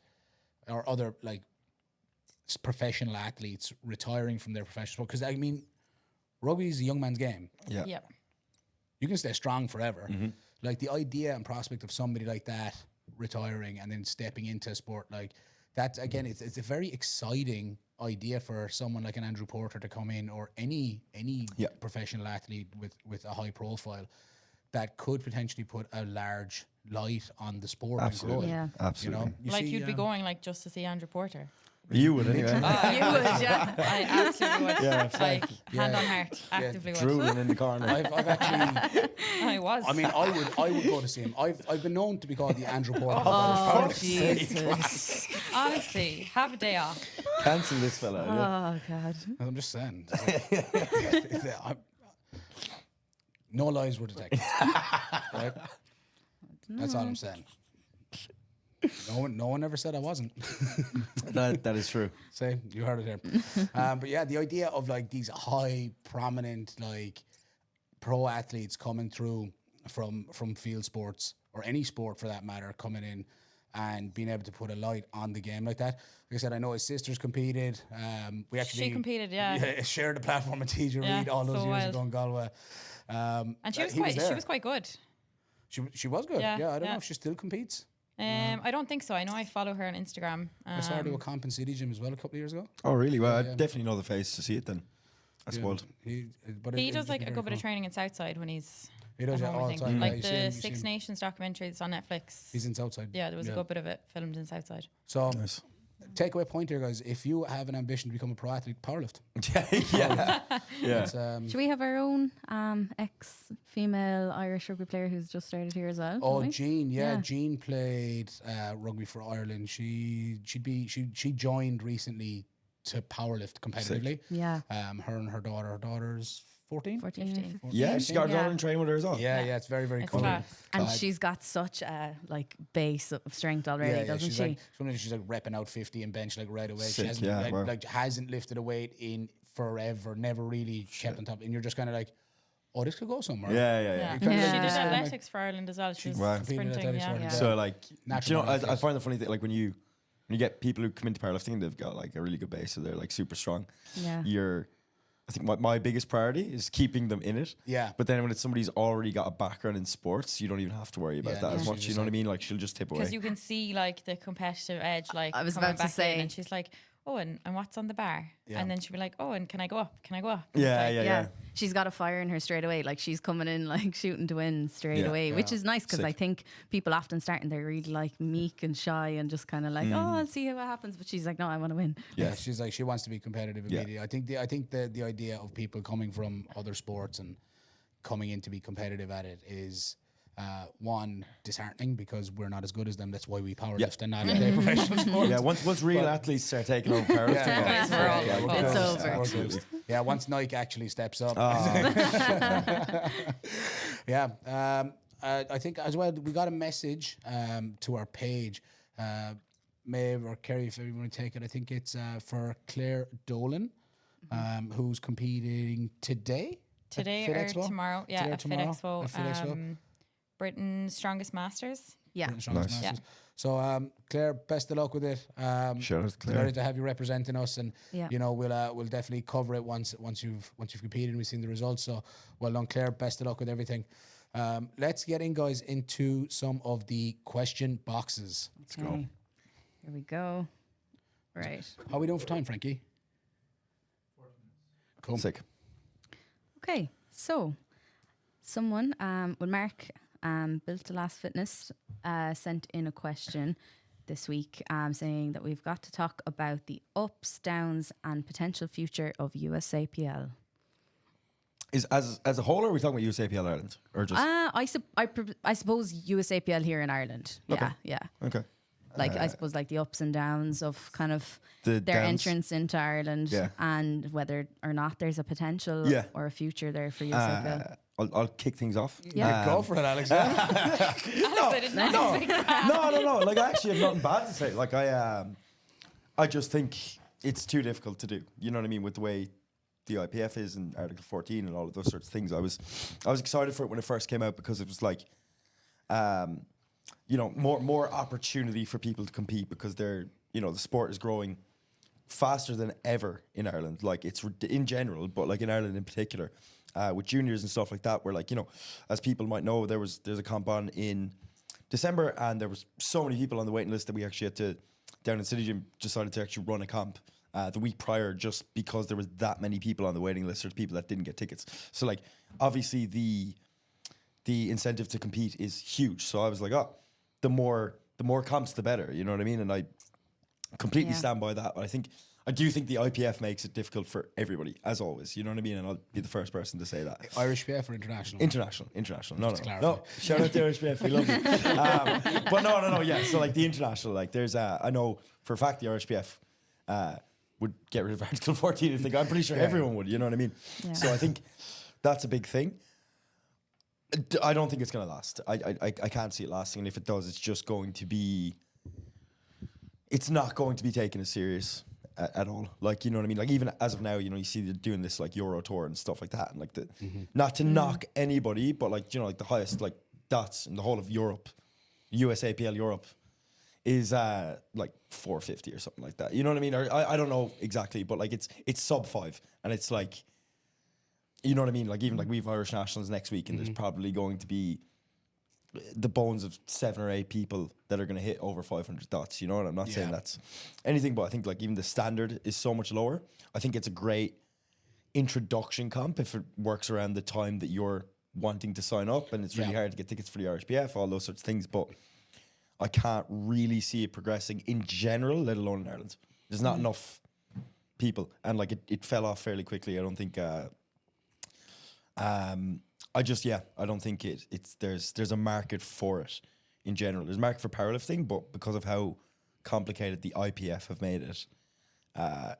or other like professional athletes retiring from their professional sport, because I mean, rugby is a young man's game. Yeah. Yeah. You can stay strong forever. Like the idea and prospect of somebody like that retiring and then stepping into a sport like that, again, it's a very exciting idea for someone like an Andrew Porter to come in, or any professional athlete with a high profile that could potentially put a large light on the sport Absolutely. and grow it. Yeah. Absolutely. You know, you Like see, you'd be going like just to see Andrew Porter. You would anyway. You would, yeah. I absolutely would. Yeah, like hand on heart, actively would. Drooling in the corner. I've actually. I was. I mean, I would go to see him. I've been known to be called the Andrew Porter. Oh, of Jesus. Honestly, have a day off. Cancel this fella. Yeah. Oh, God. I'm just saying. No lies were detected. Right? That's all I'm saying. No one ever said I wasn't. That is true. Say, you heard it here. But yeah, the idea of like these high, prominent, like pro athletes coming through from field sports or any sport for that matter, coming in and being able to put a light on the game like that. Like I said, I know his sisters competed. We actually She competed, yeah. shared the platform with TJ Yeah, Reid all those so years wild. ago in Galway. And she was quite good. She was good. Yeah, Yeah, I don't yeah. know if she still competes. I don't think so. I know I follow her on Instagram. I saw her do a comp in City Gym as well a couple of years ago. Oh, really? Well, I definitely know the face to see it then. That's Yeah. wild. He Does like a good bit of training in Southside when he's He does, at yeah, home, all I the think. time. Like you the see him- you Six see him. Nations documentary that's on Netflix. He's in Southside. Yeah, there was a good bit of it filmed in Southside. So, Nice. takeaway point here, guys. If you have an ambition to become a pro athlete, powerlift. Yeah. It's, Should we have our own ex-female Irish rugby player who's just started here as well? Oh, don't we? Jean, yeah, Yeah. Jean played rugby for Ireland. She joined recently to powerlift competitively. Yeah. Her and her daughter's 14. 14, 15. Yeah, she's got a Yeah. daughter in training with her as well. Yeah, it's very, very It's cool. class. And Uh, she's got such a like base of strength already, doesn't she's she? like sometimes she's like repping out 50 and bench like right away. Sick, She hasn't yeah, wow. hasn't lifted a weight in forever, never really kept on top. And you're just kind of like, oh, this could go somewhere. Yeah. Yeah. You kinda Yeah. She did just kinda athletics for Ireland as well. She was Wow. Competed in sprinting. athletics for Yeah. Ireland. Yeah. So like, Natural do you know, body I find the funny thing, like when you get people who come into powerlifting, they've got like a really good base, so they're like super strong. Yeah. I think my biggest priority is keeping them in it. Yeah. But then when it's somebody's already got a background in sports, you don't even have to worry about Yeah, that no, as she's much. You just know what I like- mean? Like she'll just tip away. Because you can see like the competitive edge, like I was coming about to back say. in, and she's like, "Oh, and what's on the bar?" Yeah. And then she'll be like, "Oh, and can I go up? Can I go up?" And it's Yeah, like, yeah. She's got a fire in her straight away. Like she's coming in like shooting to win straight Yeah. away, which Yeah. is nice because Sick. I think people often start and they're really like meek and shy and just kind of like, oh, I'll see how it happens. But she's like, no, I want to win. Yeah, she's like she wants to be competitive Yeah. immediately. I think the idea of people coming from other sports and coming in to be competitive at it is one, disheartening because we're not as good as them. That's why we powerlift and not play professional sports. Yeah, once real athletes start taking over powerlifting, Yeah. We're all Yeah, fucked. It's closed. over. We're closed. Yeah, once Nike actually steps up. Yeah. I think as well, we got a message to our page. Maeve or Kerry, if you want to take it, I think it's for Claire Dolan, who's competing today. Today at Fit or Expo? tomorrow? Yeah, Today or at Fit tomorrow? Expo. At Fit Expo? Britain's Strongest Masters. Yeah. Britain's Strongest Nice. Masters. So Claire, best of luck with it. Shout out to Claire. Delighted to have you representing us, and Yeah. you know we'll definitely cover it once you've competed and we've seen the results. So well done, Claire. Best of luck with everything. Let's get in, guys, into some of the question boxes. Let's go. Okay. Here we go. Right. How are we doing for time, Frankie? Cool. Sick. Okay. So, someone, when Mark Built to Last Fitness sent in a question this week saying that we've got to talk about the ups, downs, and potential future of USAPL. Is as a whole, or are we talking about USAPL Ireland, or just I suppose USAPL here in Ireland. Okay. Yeah. okay? Like I suppose like the ups and downs of kind of The their downs. entrance into Ireland Yeah. and whether or not there's a potential Yeah. or a future there for USAPL. I'll kick things off. Yeah. Go for it, Alex. Yeah. Alex, I did not expect that. No. Like I actually have nothing bad to say. Like I just think it's too difficult to do. You know what I mean? With the way the IPF is and Article 14 and all of those sorts of things. I was excited for it when it first came out because it was like, you know, more opportunity for people to compete because the sport is growing faster than ever in Ireland. Like it's in general, but like in Ireland in particular, with juniors and stuff like that, where like, you know, as people might know, there's a comp on in December and there was so many people on the waiting list that we actually had to, down in City Gym, decided to actually run a comp the week prior just because there was that many people on the waiting list or people that didn't get tickets. So like obviously the incentive to compete is huge. So I was like, oh, the more comps, the better. You know what I mean? And I completely Yeah. stand by that. But I do think the IPF makes it difficult for everybody, as always. You know what I mean? And I'll be the first person to say that. Irish PF or international? International. No. clarify. Shout out to Irish PF. We love you. But no. Yeah. So like the international, like there's I know for a fact the Irish PF would get rid of Article 14 if they got. I'm pretty sure everyone would. You know what I mean? Yeah. So I think that's a big thing. I don't think it's going to last. I can't see it lasting. And if it does, it's just going to be... It's not going to be taken as serious at all. Like, you know what I mean? Like, even as of now, you know, you see they're doing this, like, Euro tour and stuff like that. And, like, not to knock anybody, but, like, you know, like, the highest, like, dots in the whole of Europe, USAPL Europe, is, like, 450 or something like that. You know what I mean? Or, I don't know exactly, but, like, it's sub 5. And it's, like... You know what I mean? Like, even like we've Irish Nationals next week, and there's probably going to be the bones of 7 or 8 people that are going to hit over 500 dots. You know what? I'm not saying that's anything, but I think like even the standard is so much lower. I think it's a great introduction comp if it works around the time that you're wanting to sign up, and it's really hard to get tickets for the RSPF, all those sorts of things. But I can't really see it progressing in general, let alone in Ireland. There's not enough people, and like it fell off fairly quickly. I don't think. I don't think there's a market for it in general. There's a market for powerlifting, but because of how complicated the IPF have made it,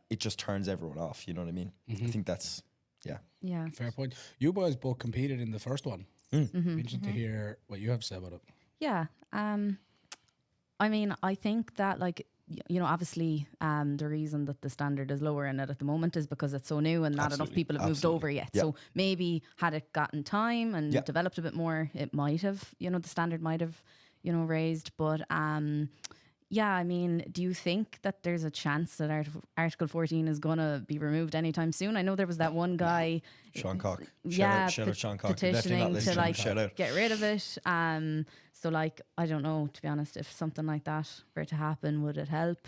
it just turns everyone off. You know what I mean? I think that's fair point. You boys both competed in the first one. Interesting to hear what you have to say about it. Yeah. I mean, I think that like, you know, obviously the reason that the standard is lower in it at the moment is because it's so new and not enough people have moved over yet. So maybe had it gotten time and developed a bit more, it might have, you know, the standard might have, you know, raised. But yeah, I mean, do you think that there's a chance that Article 14 is going to be removed anytime soon? I know there was that one guy, Sean Cock. Shout out Sean Cock. Petitioning to like get rid of it. So like, I don't know, to be honest, if something like that were to happen, would it help?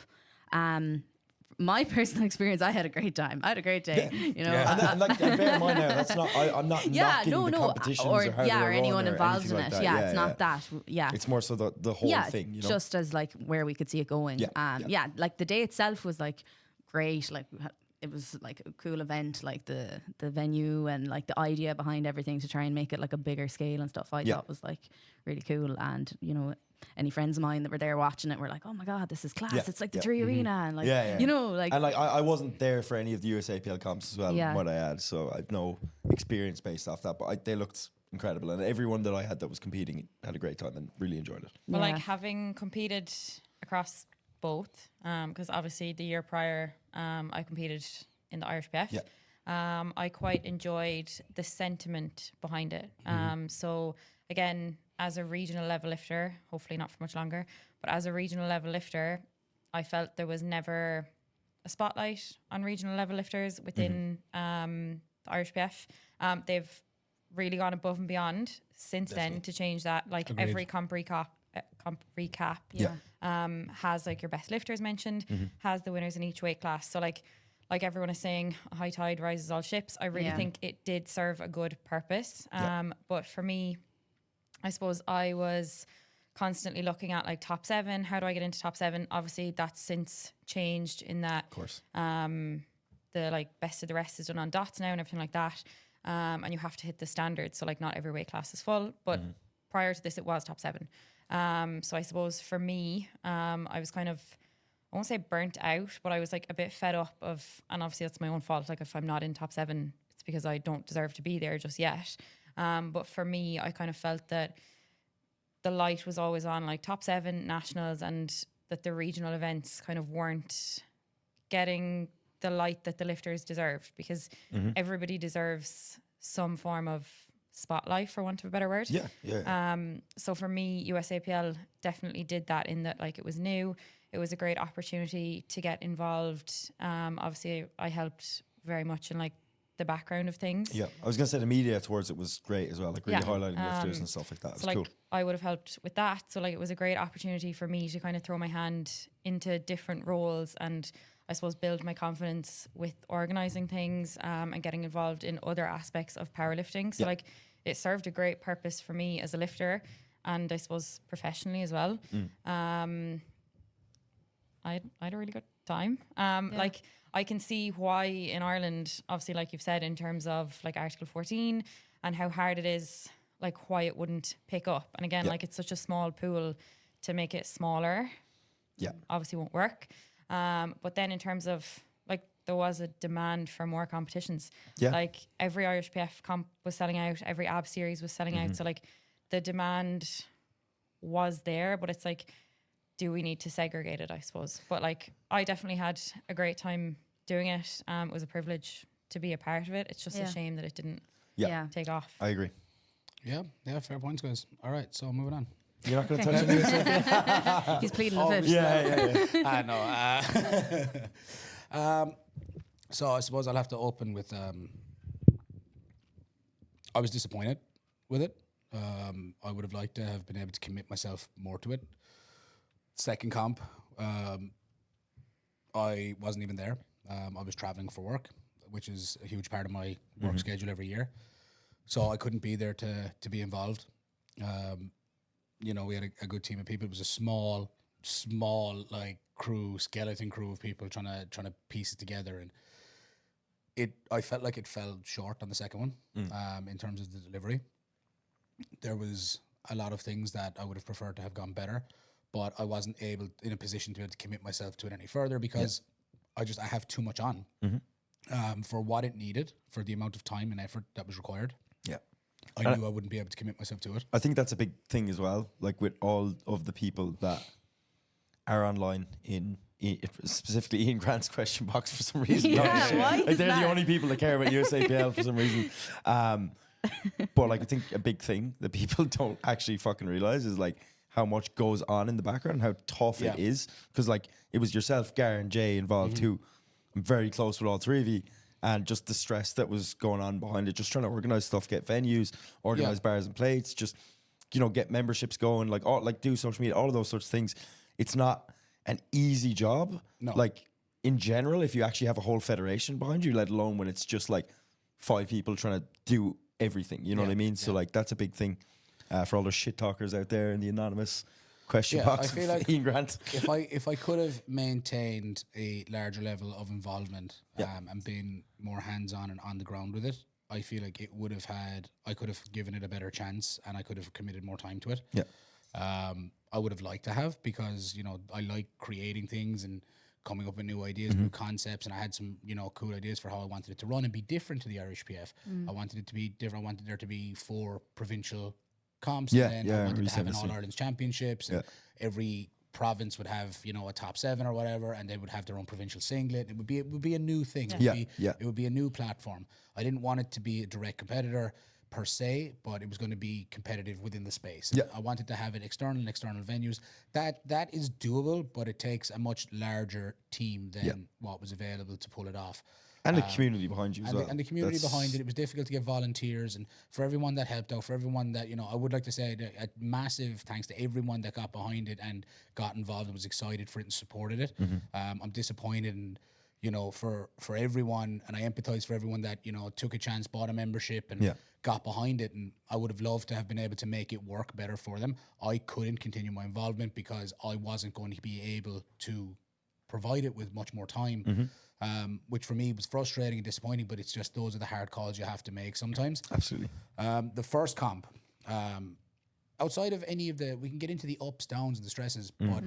My personal experience, I had a great time. I had a great day. You know, and like, bear in mind now, that's not. I'm not knocking the competitions or how or anyone involved in it. Like it's not that. Yeah, it's more so the whole thing. You know? Just as like where we could see it going. Like the day itself was like great. Like it was like a cool event. Like the venue and like the idea behind everything to try and make it like a bigger scale and stuff. I thought was like really cool. And you know, any friends of mine that were there watching it were like, oh my God, this is class. It's like the Three Arena. And like, you know, like. And like, I wasn't there for any of the USAPL comps as well, what I had. So I've no experience based off that, but they looked incredible. And everyone that I had that was competing had a great time and really enjoyed it. Well, like having competed across both, because obviously the year prior, I competed in the IPF. I quite enjoyed the sentiment behind it. So again, as a regional level lifter, hopefully not for much longer, but as a regional level lifter, I felt there was never a spotlight on regional level lifters within the IPF. They've really gone above and beyond since then to change that. Like every comp recap has like your best lifters mentioned, has the winners in each weight class. So like everyone is saying, a high tide rises all ships. I really think it did serve a good purpose. But for me, I suppose I was constantly looking at like top 7. How do I get into top 7? Obviously, that's since changed in that, of course, the like best of the rest is done on dots now and everything like that. And you have to hit the standards. So like not every weight class is full, but prior to this, it was top 7. So I suppose for me, I was kind of, I won't say burnt out, but I was like a bit fed up of, and obviously that's my own fault. Like if I'm not in top 7, it's because I don't deserve to be there just yet. But for me, I kind of felt that the light was always on like top 7 nationals, and that the regional events kind of weren't getting the light that the lifters deserved, because everybody deserves some form of spotlight, for want of a better word. So for me, USAPL definitely did that, in that like it was new. It was a great opportunity to get involved. Obviously, I helped very much in like the background of things. Yeah, I was going to say the media towards it was great as well, like really highlighting lifters and stuff like that. It was so like cool. I would have helped with that. So like it was a great opportunity for me to kind of throw my hand into different roles, and I suppose build my confidence with organising things and getting involved in other aspects of powerlifting. So like it served a great purpose for me as a lifter, and I suppose professionally as well. I had a really good time. Like I can see why in Ireland, obviously, like you've said, in terms of like Article 14 and how hard it is, like why it wouldn't pick up. And again, like it's such a small pool, to make it smaller, obviously won't work. But then in terms of like there was a demand for more competitions. Yeah. Like every Irish PF comp was selling out, every AB series was selling out. So like the demand was there, but it's like, do we need to segregate it, I suppose? But like, I definitely had a great time doing it. It was a privilege to be a part of it. It's just a shame that it didn't take off. I agree. Yeah, fair points, guys. All right, so moving on. You're not going to touch on USAPL? He's pleading the fifth. Yeah. I know. So I suppose I'll have to open with. I was disappointed with it. I would have liked to have been able to commit myself more to it. Second comp, I wasn't even there. I was traveling for work, which is a huge part of my work schedule every year. So I couldn't be there to be involved. We had a good team of people. It was a small like skeleton crew of people trying to piece it together, and I felt like it fell short on the second one in terms of the delivery. There was a lot of things that I would have preferred to have gone better, but I wasn't in a position to be able to commit myself to it any further because I have too much on for what it needed, for the amount of time and effort that was required. Yeah. I knew I wouldn't be able to commit myself to it. I think that's a big thing as well. Like with all of the people that are online in specifically Ian Grant's question box for some reason. Why Like they're the only people that care about USAPL for some reason. But like I think a big thing that people don't actually fucking realize is like how much goes on in the background, how tough it is. Because like it was yourself, Gar and Jay involved too. I'm very close with all three of you. And just the stress that was going on behind it, just trying to organize stuff, get venues, organize bars and plates, just, get memberships going, do social media, all of those sorts of things. It's not an easy job. No. Like in general, if you actually have a whole federation behind you, let alone when it's just like 5 people trying to do everything, you know what I mean? So like that's a big thing for all those shit talkers out there in the anonymous question box. I feel like Ian Grant. if I could have maintained a larger level of involvement and been more hands-on and on the ground with it, I feel like I could have given it a better chance and I could have committed more time to it. Yeah. I would have liked to have because, I like creating things and coming up with new ideas, new concepts, and I had some, cool ideas for how I wanted it to run and be different to the Irish PF. I wanted it to be different. I wanted there to be 4 provincial comps, and then I wanted to have an All-Ireland's Championships, and every province would have, a top 7 or whatever, and they would have their own provincial singlet. It would be a new thing. It would be a new platform. I didn't want it to be a direct competitor per se, but it was going to be competitive within the space. I wanted to have it external venues. That is doable, but it takes a much larger team than what was available to pull it off. And the community behind you as well. And the community behind it. It was difficult to get volunteers, and for everyone that helped out, for everyone that, I would like to say a massive thanks to everyone that got behind it and got involved and was excited for it and supported it. I'm disappointed and, for everyone, and I empathize for everyone that, took a chance, bought a membership and got behind it, and I would have loved to have been able to make it work better for them. I couldn't continue my involvement because I wasn't going to be able to provide it with much more time. Which for me was frustrating and disappointing, but it's just those are the hard calls you have to make sometimes. Absolutely. The first comp, outside of any of we can get into the ups, downs, and the stresses, but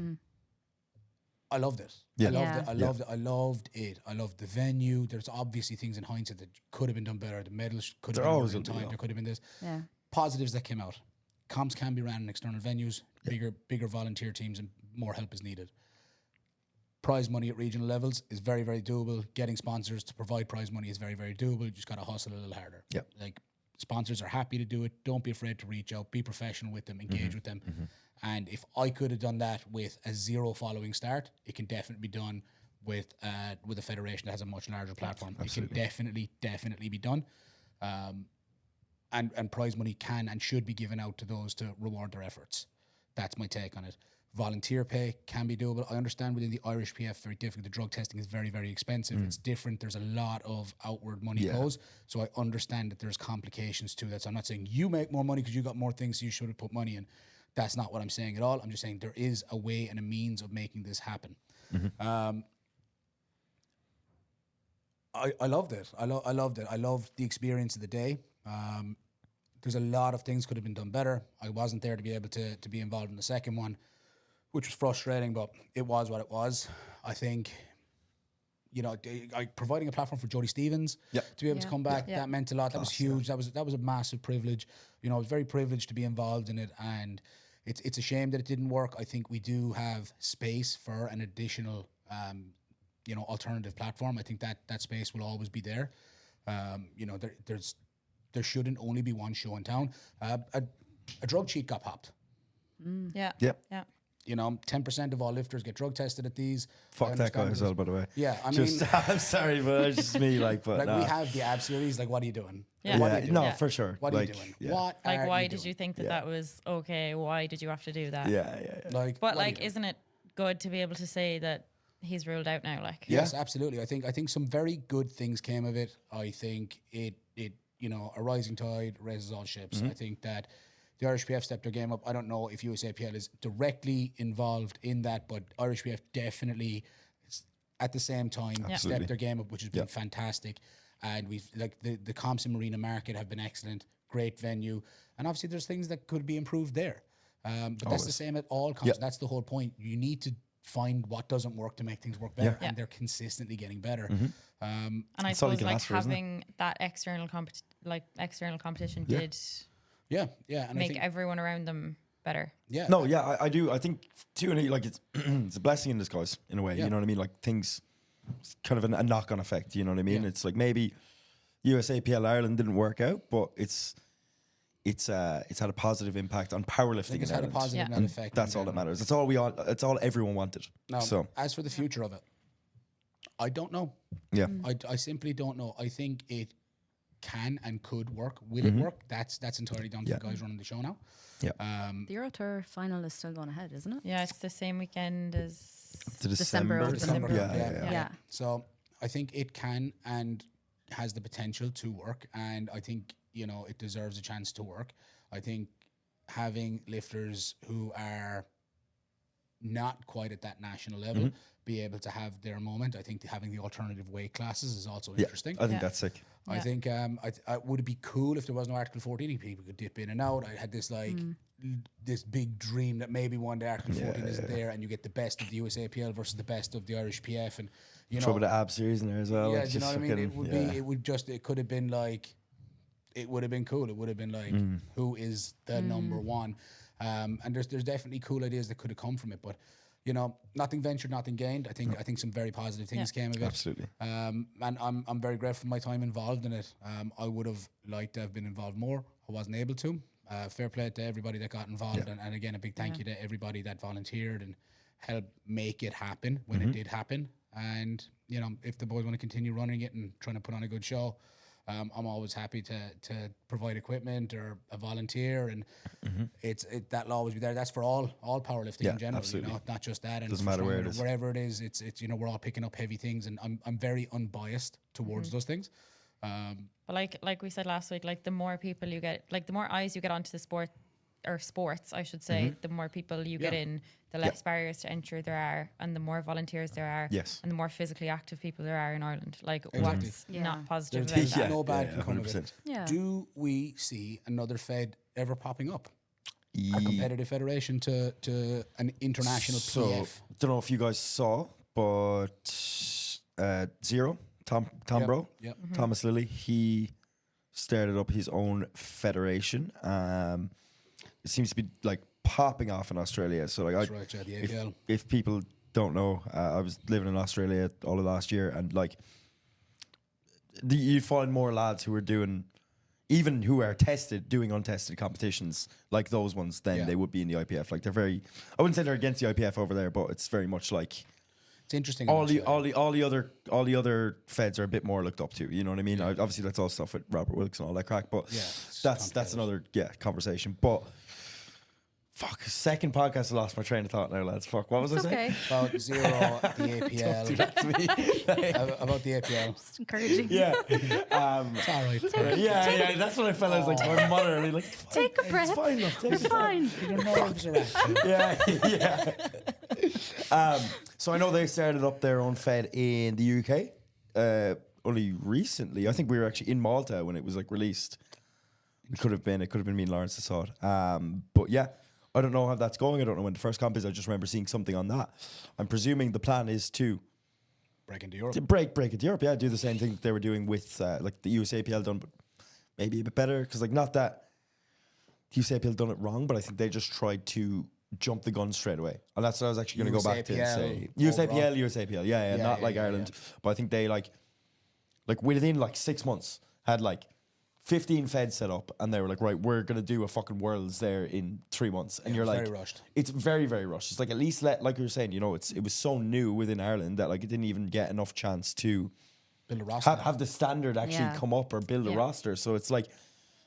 I loved it. I loved it. I loved the venue. There's obviously things in hindsight that could have been done better. The medals could have been in time. There could have been this. Yeah. Positives that came out. Comps can be ran in external venues, bigger volunteer teams, and more help is needed. Prize money at regional levels is very, very doable. Getting sponsors to provide prize money is very, very doable. You just got to hustle a little harder. Yeah. Like sponsors are happy to do it. Don't be afraid to reach out. Be professional with them. Engage with them. And if I could have done that with a 0 following start, it can definitely be done with a federation that has a much larger platform. Absolutely. It can definitely be done. And prize money can and should be given out to those to reward their efforts. That's my take on it. Volunteer pay can be doable. I understand within the Irish PF, very difficult. The drug testing is very, very expensive. It's different. There's a lot of outward money goes. So I understand that there's complications to that. So I'm not saying you make more money because you got more things, so you should have put money in. That's not what I'm saying at all. I'm just saying there is a way and a means of making this happen. I loved it. I loved it. I loved the experience of the day. There's a lot of things could have been done better. I wasn't there to be able to be involved in the second one, which was frustrating, but it was what it was. I think providing a platform for Jodie Stevens Yeah. to be able to come back, Yeah. that meant a lot. That was huge. That was a massive privilege. I was very privileged to be involved in it, and it's a shame that it didn't work. I think we do have space for an additional, alternative platform. I think that space will always be there. There shouldn't only be one show in town. A drug cheat got popped. Yeah. Yep. Yeah. 10% of all lifters get drug tested at these. Fuck that guy as well, by the way. Yeah, I Just, mean, I'm sorry, but it's just me. But we nah. have the ab series. Like, what are you doing? Yeah. What are you doing? No, Yeah. for sure. What are you doing? Yeah. What Like, are why you did doing? you think that was okay? Why did you have to do that? Yeah. Like, But what are you like, doing? isn't it good to be able to say that he's ruled out now? Like, Yes, absolutely. I think some very good things came of it. I think it a rising tide raises all ships. I think that the IrishPF stepped their game up. I don't know if USAPL is directly involved in that, but IrishPF definitely at the same time stepped their game up, which has been fantastic. And we've the comps in Marina Market have been excellent, great venue, and obviously there's things that could be improved there. But that's the same at all comps. That's the whole point. You need to find what doesn't work to make things work better, and they're consistently getting better. and I That's all you suppose can like ask for, isn't it? having that external competition did Yeah, and make I think everyone around them better. No, yeah, I do. I think too, and like it's it's a blessing in disguise in a way. Yeah. You know what I mean? Like things, it's kind of a knock-on effect. You know what I mean? Yeah. It's like maybe USAPL Ireland didn't work out, but it's had a positive impact on I powerlifting think it's in had a Ireland. positive Yeah. net effect. That's in all that general. matters. That's all everyone wanted. Now, So as for the future of it, I don't know. yeah, I simply don't know. I think it can and could work. Will it work? That's entirely down to the guys running the show now. yeah. The Euro Tour final is still going ahead, isn't it? Yeah, it's the same weekend as To December Open. December. Yeah. Yeah. So I think it can and has the potential to work, and I think it deserves a chance to work. I think having lifters who are not quite at that national level be able to have their moment. I think having the alternative weight classes is also interesting. I think Yeah. that's sick. I Yeah. think would it be cool if there was no Article 14? People could dip in and out. I had this this big dream that maybe one day Article 14 isn't there, and you get the best of the USAPL versus the best of the Irish PF, and Throw a bit of ab series in there as well. yeah, like do you know just what I mean? fucking- It could have been like, it would have been cool. It would have been like, who is the number one? And there's definitely cool ideas that could have come from it, but nothing ventured, nothing gained. I think some very positive things came of it. Absolutely. And I'm very grateful for my time involved in it. I would have liked to have been involved more. I wasn't able to. Fair play to everybody that got involved, and again a big thank you to everybody that volunteered and helped make it happen when it did happen. And if the boys want to continue running it and trying to put on a good show, I'm always happy to provide equipment or a volunteer, and that'll always be there. That's for all powerlifting Yeah, in general, absolutely. not just that. And Doesn't for matter where it strongman or is. wherever it is. It's we're all picking up heavy things, and I'm very unbiased towards those things. But like we said last week, like the more people you get, like the more eyes you get onto the sport or sports, I should say, the more people you get in, the less barriers to entry there are, and the more volunteers there are, Yes. and the more physically active people there are in Ireland. Like Exactly. what's Yeah. not positive There's about that? no bad Yeah, can come of it. 100%. Yeah. Do we see another Fed ever popping up? A Ye- competitive federation to an international So, PF? don't know if you guys saw, but Zero, Tom Bro, Yep. Thomas Lilly, he started up his own federation. It seems to be like popping off in Australia. So like, That's right, yeah, the APL. if people don't know, I was living in Australia all of last year, and like you'd find more lads who are doing, even who are tested, doing untested competitions like those ones than Yeah. they would be in the IPF. Like they're very, I wouldn't say they're against the IPF over there, but it's very much like It's interesting. all in the Australia. all the other feds are a bit more looked up to. You know what I mean? Obviously, that's all stuff with Robert Wilkes and all that crack. But Yeah, it's that's complicated. another conversation. But fuck, second podcast, I lost my train of thought now, lads. Fuck, what was It's I saying? okay. About Zero, the APL. About the APL. It's encouraging. Yeah, It's all right. yeah. That's what I felt. I was like, my mother, I mean, like, Take a breath. it's fine, love. Take You're it. fine. Your nerves are active. yeah. So I know they started up their own fed in the UK only recently. I think we were actually in Malta when it was like released. It could have been me and Lawrence that saw it. But yeah, I don't know how that's going. I don't know when the first comp is. I just remember seeing something on that. I'm presuming the plan is to break into Europe. To break into Europe, yeah, do the same thing that they were doing with like the USAPL done, but maybe a bit better, because like not that USAPL done it wrong, but I think they just tried to jump the gun straight away, and that's what I was actually going to go back to and say. USAPL, yeah, not like Ireland, but I think they like within like 6 months had like 15 feds set up, and they were like, right, we're gonna do a fucking Worlds there in 3 months, and you're like, very rushed. It's very, very rushed. It's like, at least like you were saying, you know, it was so new within Ireland that like it didn't even get enough chance to Build a roster. have the standard actually come up or build a roster. So it's like,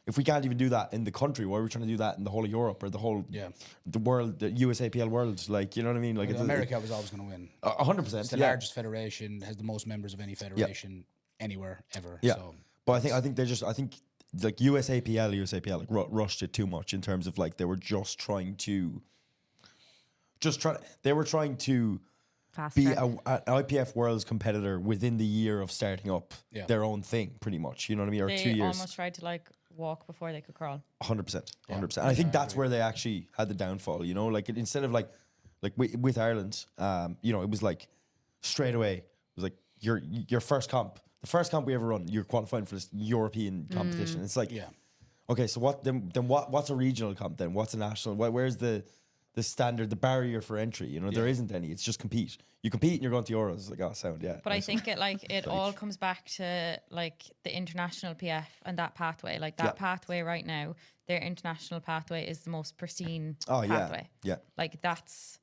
if we can't even do that in the country, why are we trying to do that in the whole of Europe or the whole the world, the USAPL world? Like, you know what I mean? Like, America was always going to win. 100%. It's the largest federation, has the most members of any federation anywhere ever. Yeah, So but I think like USAPL like rushed it too much in terms of like they were just trying to Fast be track. an IPF Worlds competitor within the year of starting up their own thing, pretty much. You know what I mean? Or They 2 years. almost tried to like walk before they could crawl. 100%. And I think that's where they actually had the downfall. You know, like instead of like with Ireland, you know, it was like straight away. It was like your first comp. The first comp we ever run, you're qualifying for this European competition. It's like, okay, so what's a regional comp then? What's a national? Where's the standard, the barrier for entry? You know, there isn't any. It's just compete. You compete and you're going to Euros. It's like, oh, sound, yeah. But I think it all comes back to like the international PF and that pathway. Like that pathway right now, their international pathway is the most pristine pathway. Yeah. Like that's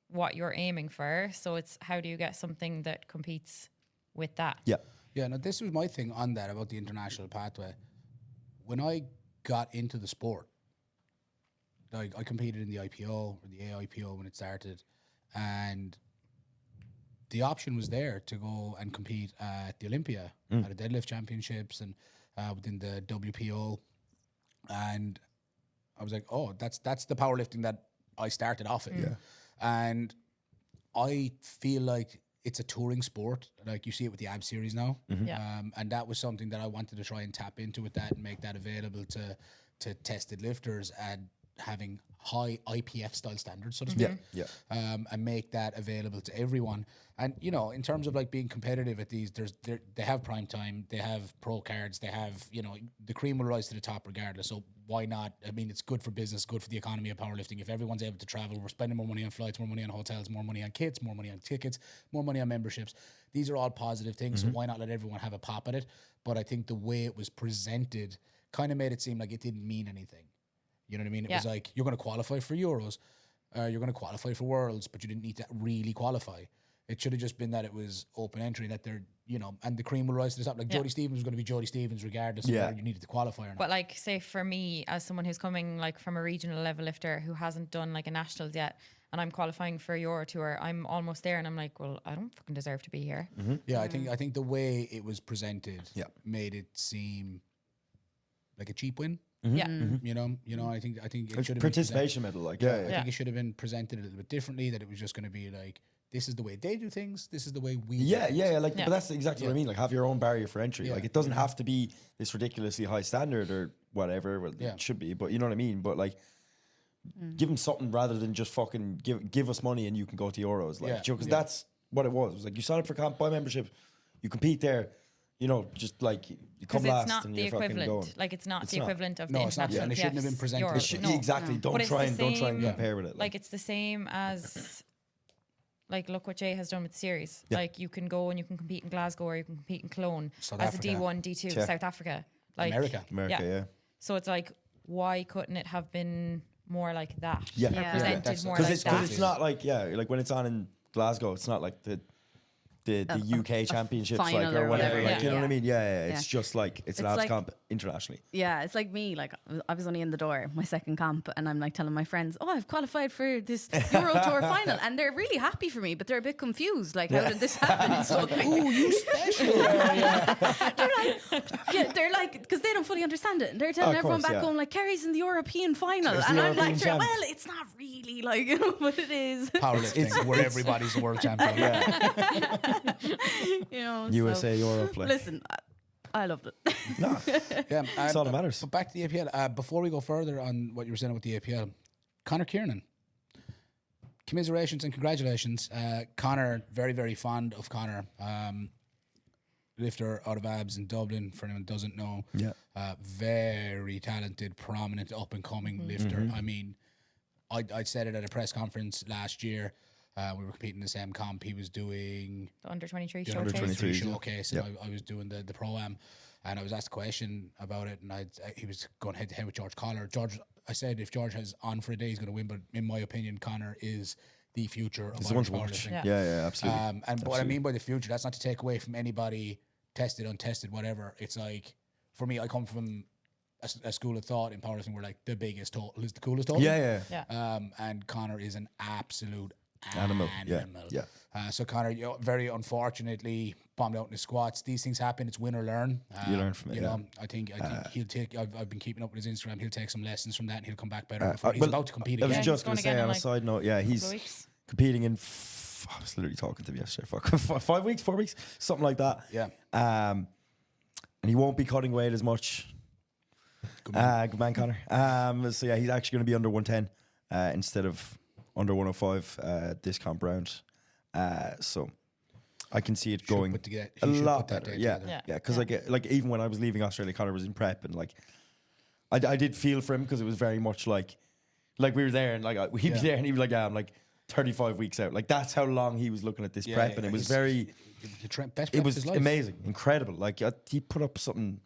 what you're aiming for. So it's how do you get something that competes with that? Yeah. Yeah, no, this was my thing on that about the international pathway. When I got into the sport, like I competed in the IPO or the AIPO when it started, and the option was there to go and compete at the Olympia, at the deadlift championships, and within the WPO, and I was like, oh, that's the powerlifting that I started off in, and I feel like it's a touring sport. Like you see it with the AB series now. And that was something that I wanted to try and tap into with that and make that available to tested lifters and having high IPF style standards, so to speak. And make that available to everyone. And, you know, in terms of like being competitive at these, they have prime time, they have pro cards, they have, you know, the cream will rise to the top regardless. So why not? I mean, it's good for business, good for the economy of powerlifting. If everyone's able to travel, we're spending more money on flights, more money on hotels, more money on kits, more money on tickets, more money on memberships. These are all positive things. So why not let everyone have a pop at it? But I think the way it was presented kind of made it seem like it didn't mean anything. You know what I mean? It was like, you're going to qualify for Euros, you're going to qualify for Worlds, but you didn't need to really qualify. It should have just been that it was open entry, that they're, you know, and the cream will rise to the top. Like Jodie Stevens was going to be Jodie Stevens regardless of whether you needed to qualify or not. But like, say for me, as someone who's coming like from a regional level lifter who hasn't done like a nationals yet, and I'm qualifying for a Euro tour, I'm almost there, and I'm like, well, I don't fucking deserve to be here. Yeah, I think the way it was presented made it seem like a cheap win. Yeah. You know, I think it should have participation medal, like I think it should have been presented a little bit differently. That it was just going to be like, this is the way they do things. This is the way we. do things. But that's exactly what I mean. Like, have your own barrier for entry. Like, it doesn't have to be this ridiculoely high standard or whatever. Well, it should be, but you know what I mean. But like, give them something rather than just fucking give us money and you can go to Euros. Like, because that's what it was. It was like, you sign up for camp, buy membership, you compete there. You know, just like you come last it's not and the you're fucking equivalent. going. Like, it's not the equivalent of No, the it's not. international And it shouldn't have been PFs presented Euro. as such. No. Exactly. Don't But it's try the and same- compare with it. Like it's the same as like look what Jay has done with the series. Like you can go and you can compete in Glasgow or you can compete in Cologne South as Africa. a D1, D2, South Africa. Like America, yeah. So it's like, why couldn't it have been more like that? Yeah. Or presented that's- more Because like Because that. it's not like, like when it's on in Glasgow, it's not like the UK championships, like, final or or whatever. whatever, Like, you know what I mean? Yeah. Yeah. It's just like, it's an It's abs like- comp internationally. Yeah, it's like me. Like I was only in the door, my second comp, and I'm like telling my friends, "Oh, I've qualified for this Euro Tour final," and they're really happy for me, but they're a bit confused. Like, how did this happen? So Ooh, you special. they're like, because they don't fully understand it, and they're telling Of everyone course, back yeah. home, like, Kerry's in the European final, Kerry's the and I'm European like, champ. well, it's not really like, you know, but it is. Powerlifting, where everybody's a world champion. You know, USA Europe. Like. Listen, I loved it. No, Yeah, that's all that matters. But back to the APL. Before we go further on what you were saying about the APL, Kieran. commiserations and congratulations. Connor, very, very fond of Connor. Lifter out of Abs in Dublin, for anyone who doesn't know. Yeah. Very talented, prominent, up-and-coming lifter. I mean, I said it at a press conference last year. We were competing in the same comp. He was doing The under 23 the showcase. under 23 yeah. showcase, and I was doing the pro-am, and I was asked a question about it, and he was going head-to-head with George Collar. I said if George has on for a day, he's going to win, but in my opinion, Connor is the future of Irish powerlifting. Yeah. Absolutely. And what I mean by the future, that's not to take away from anybody tested, untested, whatever. It's like, for me, I come from a school of thought in powerlifting where like the biggest total is the coolest total. Yeah. And Connor is an absolute Animal. Yeah. So Connor, very unfortunately bombed out in the squats. These things happen. It's win or learn. You learn from it. You know, I think he'll take. I've been keeping up with his Instagram. He'll take some lessons from that, and he'll come back better. He's about to compete I again. was just going going to say again in on a like side note, he's competing in. I was literally talking to him yesterday. 5 weeks, 4 weeks, something like that. Yeah. And he won't be cutting weight as much. Good man, Connor. So yeah, he's actually going to be under 110 instead of under 105 this comp round. So I can see it going a lot better. Yeah. Because like even when I was leaving Australia, Connor was in prep, and like I did feel for him because it was very much like we were there, and like he'd be there, and he'd be like, yeah, I'm like 35 weeks out. Like that's how long he was looking at this prep, and it was very. It was amazing, incredible. Like he put up something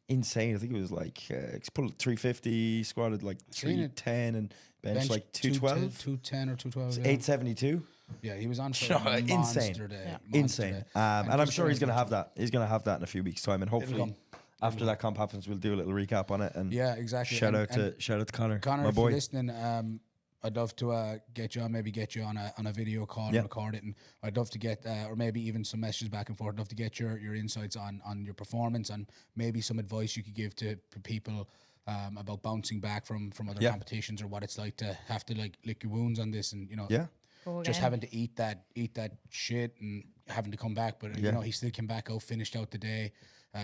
insane. I think it was like he put up 350, squatted like 310, and bench like 212, 210 or 212, 872. Yeah, he was on for a insane, monster day. Insane. Day. And I'm sure he's going to have that. He's going to have that in a few weeks' time, and hopefully after that comp happens, we'll do a little recap on it. And exactly. Shout out to Connor, Connor, my boy. If you're listening, I'd love to get you on a video call and record it, and I'd love to get or maybe even some messages back and forth. I'd love to get your insights on your performance, and maybe some advice you could give to people about bouncing back from other competitions, or what it's like to have to like lick your wounds on this, and just having to eat that shit and having to come back. But he still came back out, finished out the day,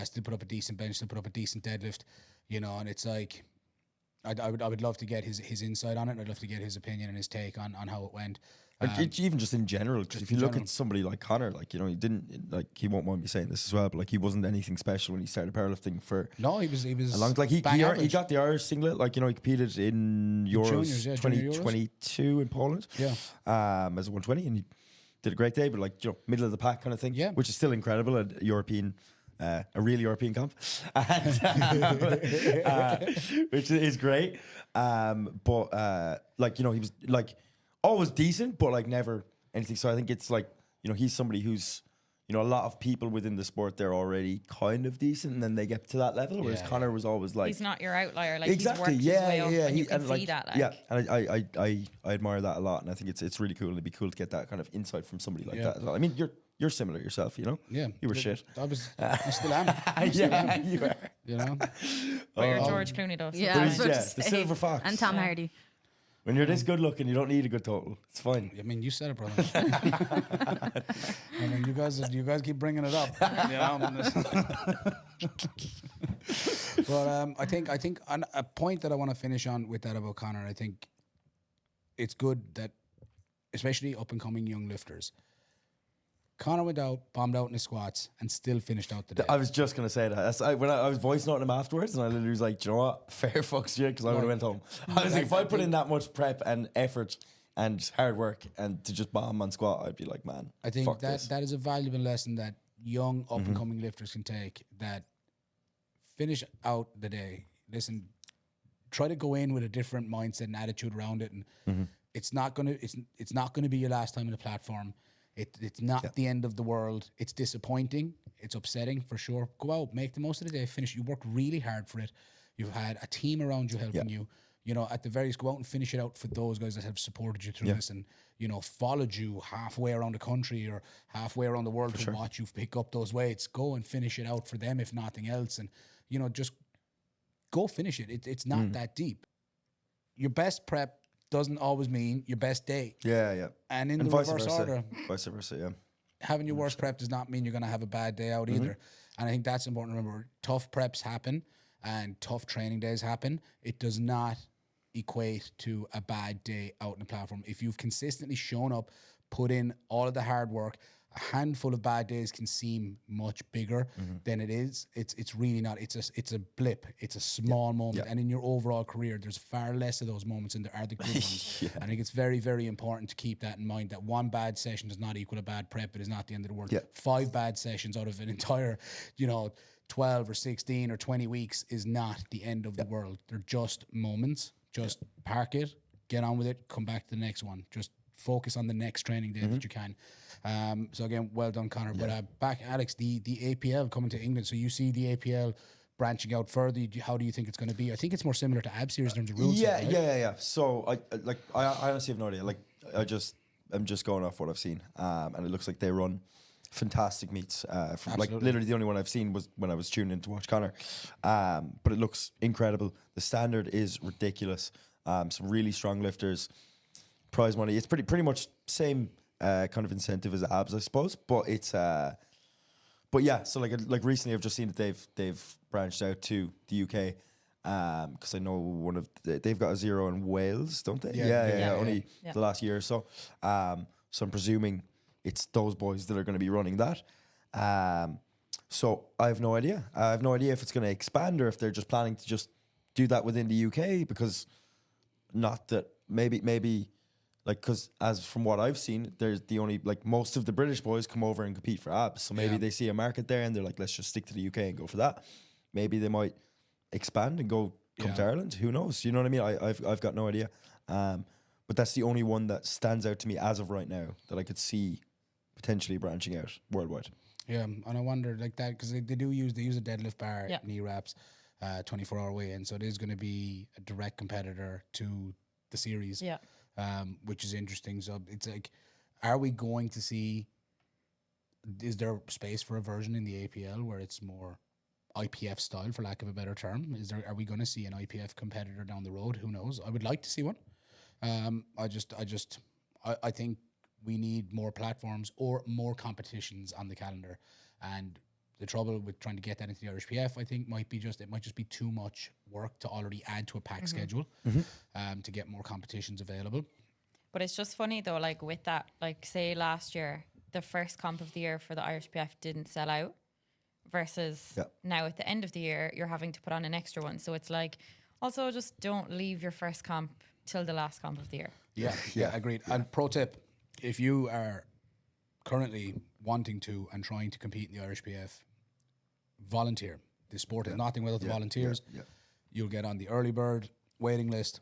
still put up a decent bench, still put up a decent deadlift, and it's like I would love to get his insight on it. I'd love to get his opinion and his take on how it went. Even just in general, because if you look at somebody like Connor, like he didn't like, he won't mind me saying this as well, but like he wasn't anything special when he started powerlifting for. No, he was a long, like he got the Irish singlet, like he competed in Euros 2022 in Poland, as a 120, and he did a great day, but like middle of the pack kind of thing, which is still incredible at European. A real European comp, which is great. But he was like always decent, but like never anything. So I think it's like he's somebody who's a lot of people within the sport, they're already kind of decent, and then they get to that level. Whereas Connor was always like, he's not your outlier. Like exactly, he's worked his way up, and you can see that. Like. And I admire that a lot, and I think it's really cool. It'd be cool to get that kind of insight from somebody like that as well. I mean, you're similar yourself, Yeah, you were shit. I still am. You are. But you're George Clooney though. So the silver fox and Tom Hardy. When you're this good looking, you don't need a good total. It's fine. I mean, you said it, brother. I mean, you guys keep bringing it up. But I think on a point that I want to finish on with that about Connor, I think it's good that, especially up and coming young lifters, Connor went out, bombed out in the squats, and still finished out the day. I was just going to say that. When I was voice noting him afterwards, and I literally was like, do you know what? Fair fucks you, because I would have went home. I was like, if I put in that much prep and effort and hard work and to just bomb on squat, I'd be like, man, I think that is a valuable lesson that young up and coming lifters can take, that finish out the day. Listen, try to go in with a different mindset and attitude around it, and it's not gonna be your last time on the platform. It's not the end of the world. It's disappointing. It's upsetting for sure. Go out, make the most of the day, finish. You worked really hard for it. You've had a team around you helping you. At the very least, go out and finish it out for those guys that have supported you through this and, followed you halfway around the country or halfway around the world to watch you pick up those weights. Go and finish it out for them, if nothing else. And, just go finish it. It's not that deep. Your best prep doesn't always mean your best day. And in the reverse order. Vice versa, having your worst prep does not mean you're going to have a bad day out either. And I think that's important to remember. Tough preps happen and tough training days happen. It does not equate to a bad day out in the platform. If you've consistently shown up, put in all of the hard work, a handful of bad days can seem much bigger than it is. It's really not. It's a blip. It's a small moment. And in your overall career, there's far less of those moments than there are the good ones. I think it's very, very important to keep that in mind, that one bad session does not equal a bad prep. It is not the end of the world. 5 bad sessions out of an entire, 12 or 16 or 20 weeks is not the end of the world. They're just moments. Just park it, get on with it, come back to the next one. Just focus on the next training day that you can. So again, well done, Connor. But back, Alex, the APL coming to England. So you see the APL branching out further. How do you think it's going to be? I think it's more similar to AB Series in terms of rules. Yeah. So I honestly have no idea. I'm just going off what I've seen, and it looks like they run fantastic meets. Literally the only one I've seen was when I was tuning in to watch Connor. But it looks incredible. The standard is ridiculous. Some really strong lifters. Prize money. It's pretty much same kind of incentive as abs, I suppose. But it's but yeah. So like recently, I've just seen that they've branched out to the UK. Because I know they've got a 0 in Wales, don't they? Yeah. Only the last year or so. So I'm presuming it's those boys that are going to be running that. So I have no idea. I have no idea if it's going to expand or if they're just planning to just do that within the UK, because not that maybe like, because as from what I've seen, there's the only, like, most of the British boys come over and compete for abs. So maybe they see a market there and they're like, let's just stick to the UK and go for that. Maybe they might expand and come to Ireland. Who knows? You know what I mean? I've got no idea. But that's the only one that stands out to me as of right now that I could see potentially branching out worldwide. Yeah, and I wonder like that, because they use a deadlift bar, knee wraps, 24-hour weigh-in, so it is going to be a direct competitor to the series. Yeah. Which is interesting. So it's like, are we going to see? Is there space for a version in the APL where it's more IPF style, for lack of a better term? Are we going to see an IPF competitor down the road? Who knows? I would like to see one. I think we need more platforms or more competitions on the calendar, and the trouble with trying to get that into the Irish PF, I think, might just be too much work to already add to a pack schedule, to get more competitions available. But it's just funny though, like with that, like say last year, the first comp of the year for the Irish PF didn't sell out, versus now at the end of the year, you're having to put on an extra one. So it's like, also just don't leave your first comp till the last comp of the year. Yeah, agreed. Yeah. And pro tip, if you are currently wanting to and trying to compete in the Irish PF, volunteer. The sport is nothing without the volunteers. You'll get on the early bird waiting list,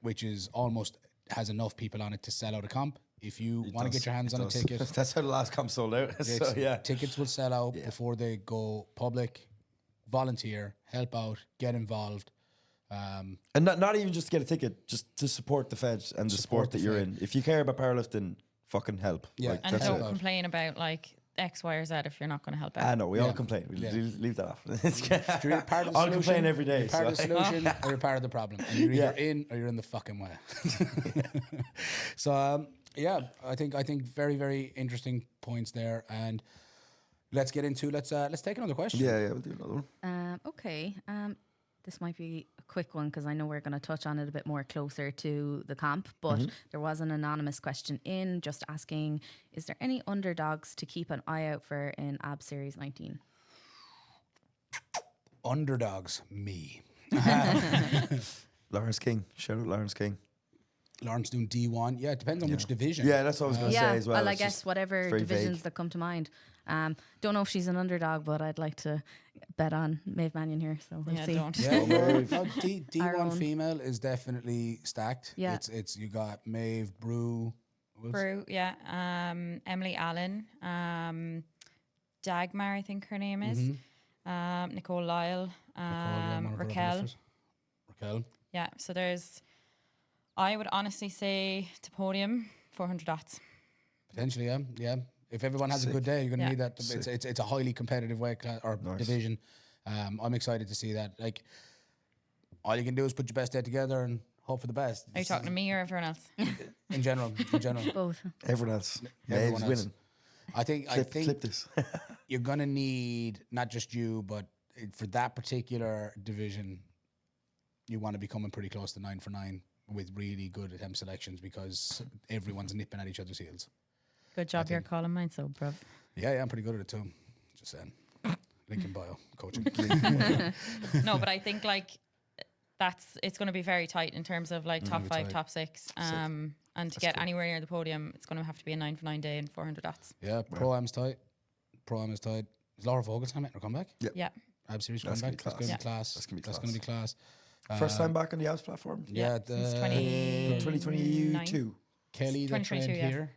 which is almost has enough people on it to sell out a comp. If you want to get your hands on a ticket, that's how the last comp sold out. So, tickets will sell out before they go public. Volunteer, help out, get involved. And not even just to get a ticket, just to support the Fed and the sport that you're in. If you care about powerlifting, fucking help. Yeah, like, and don't complain about like X, Y, or Z if you're not going to help out. I know, we all complain. Leave that off. I'll complain every day. You're part of the solution or you're part of the problem. And you're either in or you're in the fucking way. So, I think very, very interesting points there. And let's get into, let's take another question. Yeah, we'll do another one. Okay. This might be a quick one because I know we're going to touch on it a bit more closer to the camp, but there was an anonymous question in just asking, is there any underdogs to keep an eye out for in AB Series 19? Underdogs, me. Lawrence King. Shout out Lawrence King. Lawrence doing D1. Yeah, it depends on which division. Yeah, that's what I was going to say as well. Well, I guess whatever divisions that come to mind. Don't know if she's an underdog, but I'd like to bet on Maeve Mannion here. So we'll see. Don't. D1 female is definitely stacked. Yeah. It's you got Maeve, Brew, Emily Allen, Dagmar, I think her name is, Nicole Lyle, Raquel. Yeah, so there's, I would honestly say to podium 400 dots. Potentially, yeah. If everyone has a good day, you're going to need that. It's a highly competitive weight class or division. I'm excited to see that. Like, all you can do is put your best head together and hope for the best. Are you talking to me or everyone else? In general. Both. Everyone else. Everyone else. Winning. I think Clip this. You're going to need not just you, but for that particular division, you want to be coming pretty close to 9 for 9 with really good attempt selections because everyone's nipping at each other's heels. Good job you're calling mine so, bruv. Yeah, I'm pretty good at it too. Just saying. Link in bio, coaching. No, but I think like it's going to be very tight in terms of like top 5, top 6. And to get anywhere near the podium, it's going to have to be a 9 for 9 day and 400 dots. Yeah, Pro-Am's tight. Pro-Am is tight. Is Laura Vogelsheim making her comeback? Yeah. Ab Series comeback. That's going to be class. That's going to be class. First time back on the abs platform? Yeah. Since 2022. Kelly that trained 2022, here.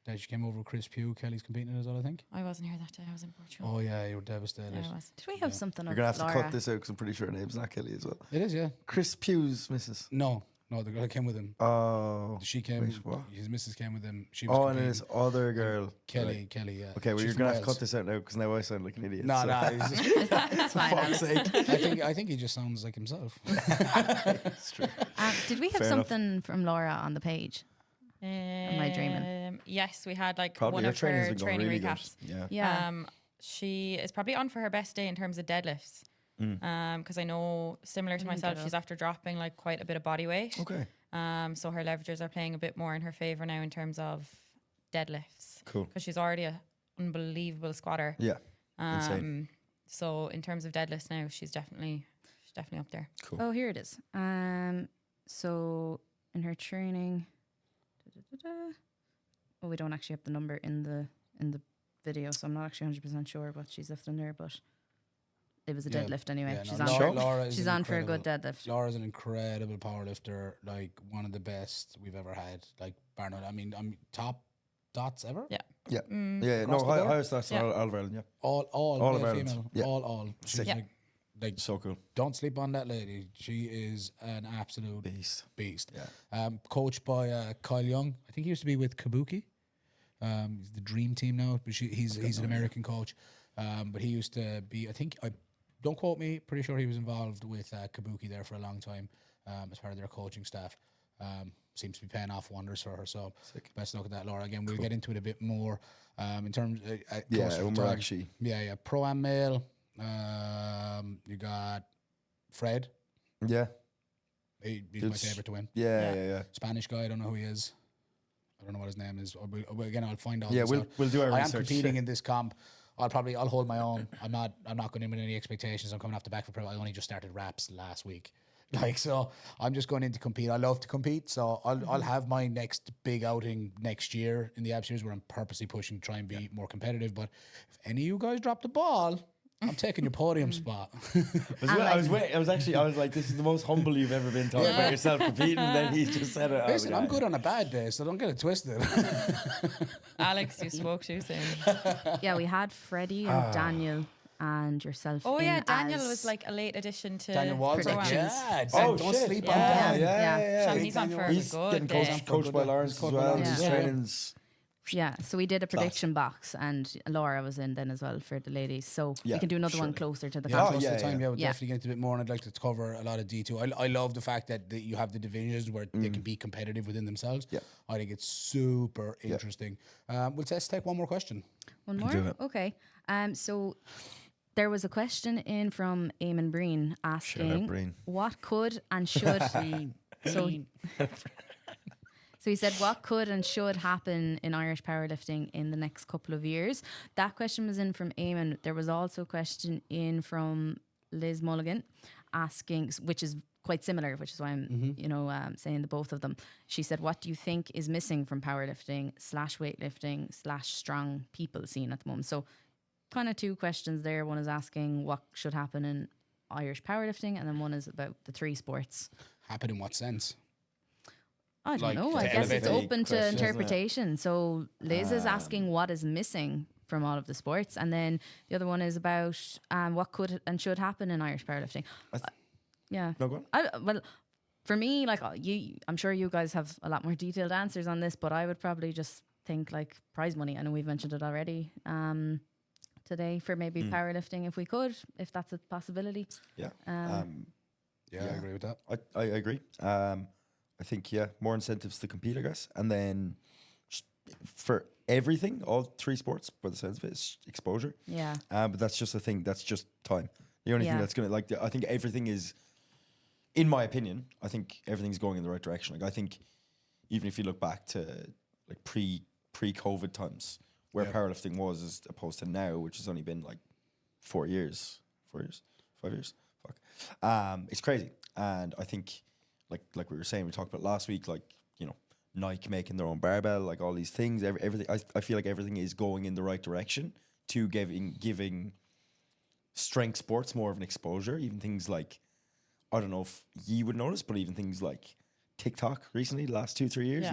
Then she came over with Chris Pugh. Kelly's competing as well, I think. I wasn't here that day. I was in Portugal. Oh, yeah, you were devastated. Yeah, I was. Did we have something You're of going to have Laura? to cut this out because I'm pretty sure her name's not Kelly as well. It is, yeah. Chris Pugh's missus. No, the girl that came with him. Oh. She came. Wait, what? His missus came with him. She was Oh, and then competing. this other girl. Kelly, yeah. Okay, well, She's you're from going to have to Wales. cut this out now because now I sound like an idiot. No, so. no. he's just- It's fine. Fuck's sake. I think he just sounds like himself. It's true. Did we have Fair enough. something from Laura on the page? Am I dreaming? Yes, we had like Probably one your of training's her been going training really recaps. good. Yeah. Yeah. She is probably on for her best day in terms of deadlifts. Because I know, similar to myself, she's after dropping like quite a bit of body weight. Okay. So her leverages are playing a bit more in her favor now in terms of deadlifts. Cool. Because she's already an unbelievable squatter. Yeah. Insane. So in terms of deadlifts now, she's definitely up there. Cool. Oh, here it is. So in her training, oh, we don't actually have the number in the video, so I'm not actually 100% sure what she's lifting there, but it was a Yeah. deadlift anyway. Yeah, she's no, on. Laura is She's an on for a good incredible- deadlift. Laura's an incredible power lifter, like one of the best we've ever had. Like bar none. I mean, top dots ever. Yeah. Yeah. Mm. Yeah. No, Across the board? highest that's Yeah. all of Ireland. Yeah. All All of male, Ireland. female, Yeah. all. She's Sick. Yeah. like, So cool. don't sleep on that lady. She is an absolute Beast. beast. Yeah. Coached by Kyle Young. I think he used to be with Kabuki. He's the dream team now, but he's an American coach. But he used to be, don't quote me, pretty sure he was involved with Kabuki there for a long time as part of their coaching staff. Seems to be paying off wonders for her. So best look at that, Laura. Again, we'll get into it a bit more in terms of closer when to we're time. actually. Yeah. Pro-Am male. You got Fred. Yeah. He's my It's- favorite to win. Yeah. Spanish guy. I don't know who he is. I don't know what his name is. Again, I'll find out. Yeah, this we'll out. do our I am research. competing in this comp. I'll hold my own. I'm not going in with any expectations. I'm coming off the back for pro. I only just started wraps last week. So I'm just going in to compete. I love to compete. So I'll have my next big outing next year in the Ab Series where I'm purposely pushing to try and be more competitive. But if any of you guys drop the ball, I'm taking your podium spot. I was like, this is the most humble you've ever been talking about yourself competing. And then he just said it. Listen, I'm good on a bad day, so don't get it twisted. Alex, you spoke too soon. Yeah, we had Freddie and Daniel and yourself. Oh in yeah, Daniel as- was like a late addition to Daniel Walter. Predictions. Yeah. Oh, don't shit. sleep Yeah. on that. Yeah. Sean, Big he's on Daniel for a Walter. He's good getting day. coached by Lawrence as well. Yeah. His Yeah. training's Yeah, so we did a prediction box, and Laura was in then as well for the ladies. So Yeah, we can do another one sure. closer to the Yeah, comp. close to yeah, the time. yeah. Yeah, we'll Yeah. definitely get into a bit more, and I'd like to cover a lot of D2. I love the fact that you have the divisions where they can be competitive within themselves. Yeah. I think it's super interesting. Let's take one more question. One more? Do it. Okay. So there was a question in from Eamon Breen asking Breen. what could and should So he said, what could and should happen in Irish powerlifting in the next couple of years? That question was in from Eamon. There was also a question in from Liz Mulligan asking, which is quite similar, which is why I'm, saying the both of them. She said, what do you think is missing from powerlifting / weightlifting / strong people scene at the moment? So kind of two questions there. One is asking what should happen in Irish powerlifting, and then one is about the three sports. Happen in what sense? I don't Like, know. to I guess elevate it's the open to question, isn't it? interpretation. So Liz is asking what is missing from all of the sports, and then the other one is about what could and should happen in Irish powerlifting. Yeah. No, go on. Well, for me, like I'm sure you guys have a lot more detailed answers on this, but I would probably just think like prize money. I know we've mentioned it already today for maybe powerlifting if that's a possibility. Yeah. Yeah, I agree with that. I agree. I think, more incentives to compete, I guess. And then just for everything, all three sports, by the sense of it, is exposure. Yeah. But that's just a thing. That's just time. The only thing Yeah. that's going to, I think everything is in my opinion, I think everything's going in the right direction. Like I think even if you look back to like pre-COVID times where powerlifting was as opposed to now, which has only been like 5 years, it's crazy. And I think like we were saying, we talked about last week, like, you know, Nike making their own barbell, like all these things, everything. I feel like everything is going in the right direction to giving strength sports more of an exposure. Even things like, I don't know if you would notice, but even things like TikTok recently, the last 2-3 years,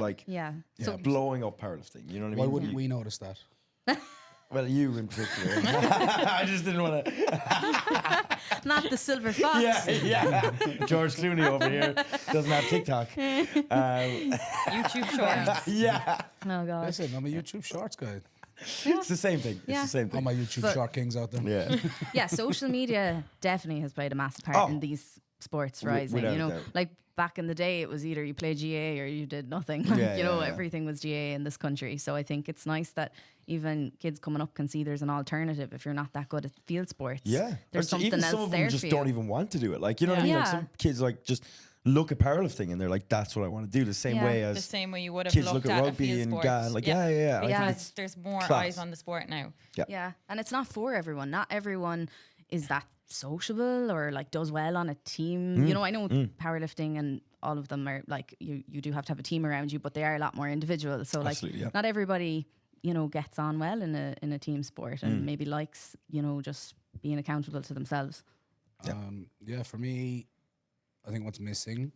So blowing up powerlifting. You know what I mean? Why wouldn't we notice that? Well, you in particular. I just didn't want to. not the silver fox. Yeah. George Clooney over here doesn't have TikTok. YouTube shorts. Yeah. Oh god. Listen, I'm a YouTube Shorts guy. It's the same thing. Yeah. It's the same All thing. my YouTube Short kings out there. Yeah. Yeah, social media definitely has played a massive part in these sports rising. without You know, a doubt. like back in the day, it was either you played GA or you did nothing. Like, Yeah, you know, yeah. everything was GA in this country. So I think it's nice that even kids coming up can see there's an alternative if you're not that good at field sports. Yeah. There's Like, something even else some of them there just for don't you. even want to do it. Like, you know what I mean? Like Yeah. some kids like just look at powerlifting and they're like, that's what I want to do. The same Yeah. way The as same way you would have kids looked look at at a rugby field and sport. gone like, yeah. I Yeah. think Because there's more class. eyes on the sport now. Yeah, and it's not for everyone. Not everyone is that sociable or like does well on a team. You know, I know powerlifting and all of them are like you do have to have a team around you, but they are a lot more individual. So like Absolutely, yeah. not everybody, you know, gets on well in a team sport and maybe likes, you know, just being accountable to themselves. For me, I think what's missing,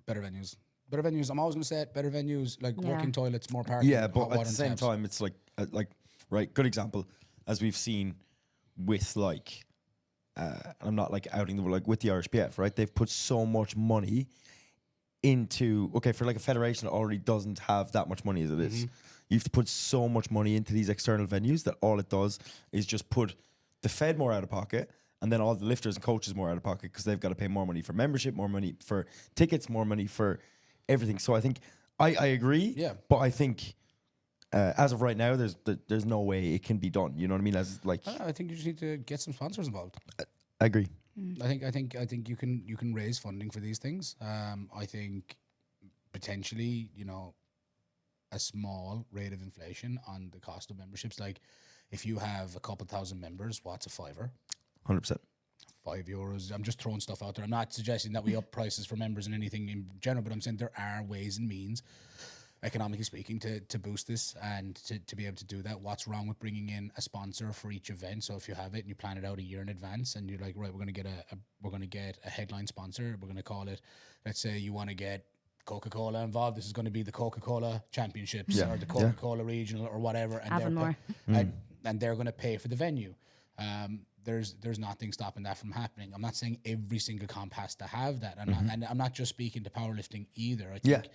better venues. Better venues. I'm always going to say it. Better venues, like Yeah. working toilets, more parking. Yeah, hot but water at the and same taps. time, it's like right, good example, as we've seen with like, I'm not like outing them, like with the Irish PF, right? They've put so much money into, for like a federation that already doesn't have that much money as it is. You have to put so much money into these external venues that all it does is just put the Fed more out of pocket, and then all the lifters and coaches more out of pocket because they've got to pay more money for membership, more money for tickets, more money for everything. So I think I agree. Yeah. But I think as of right now, there's no way it can be done. You know what I mean? As like, I think you just need to get some sponsors involved. I agree. I think you can raise funding for these things. I think potentially, you know, a small rate of inflation on the cost of memberships. Like if you have a couple thousand members, what's a fiver? 100%. €5. I'm just throwing stuff out there. I'm not suggesting that we up prices for members and anything in general, but I'm saying there are ways and means, economically speaking, to boost this and to be able to do that. What's wrong with bringing in a sponsor for each event? So if you have it and you plan it out a year in advance and you're like, right, we're going to get a headline sponsor. We're going to call it, let's say you want to get Coca-Cola involved. This is going to be the Coca-Cola Championships or the Coca-Cola Regional or whatever. And Avonmore. and they're going to pay for the venue. There's nothing stopping that from happening. I'm not saying every single comp has to have that, and I'm not just speaking to powerlifting either. I think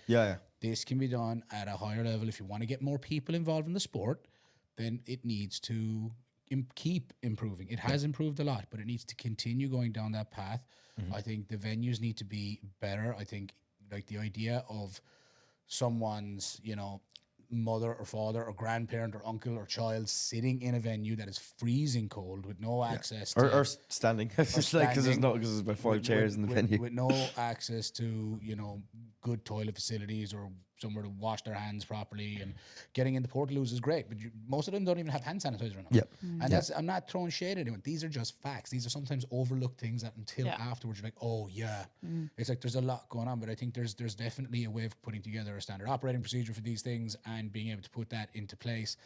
this can be done at a higher level. If you want to get more people involved in the sport, then it needs to keep improving. It has improved a lot, but it needs to continue going down that path. I think the venues need to be better. I think like the idea of someone's, you know, mother or father or grandparent or uncle or child sitting in a venue that is freezing cold with no access to, Or standing. It's like because there's about five chairs in the venue. with no access to, you know, good toilet facilities or somewhere to wash their hands properly, and getting into Portaloos is great, but most of them don't even have hand sanitizer in them. Yep. And that's, I'm not throwing shade at anyone. These are just facts. These are sometimes overlooked things that until afterwards you're like, oh yeah. It's like there's a lot going on, but I think there's definitely a way of putting together a standard operating procedure for these things and being able to put that into place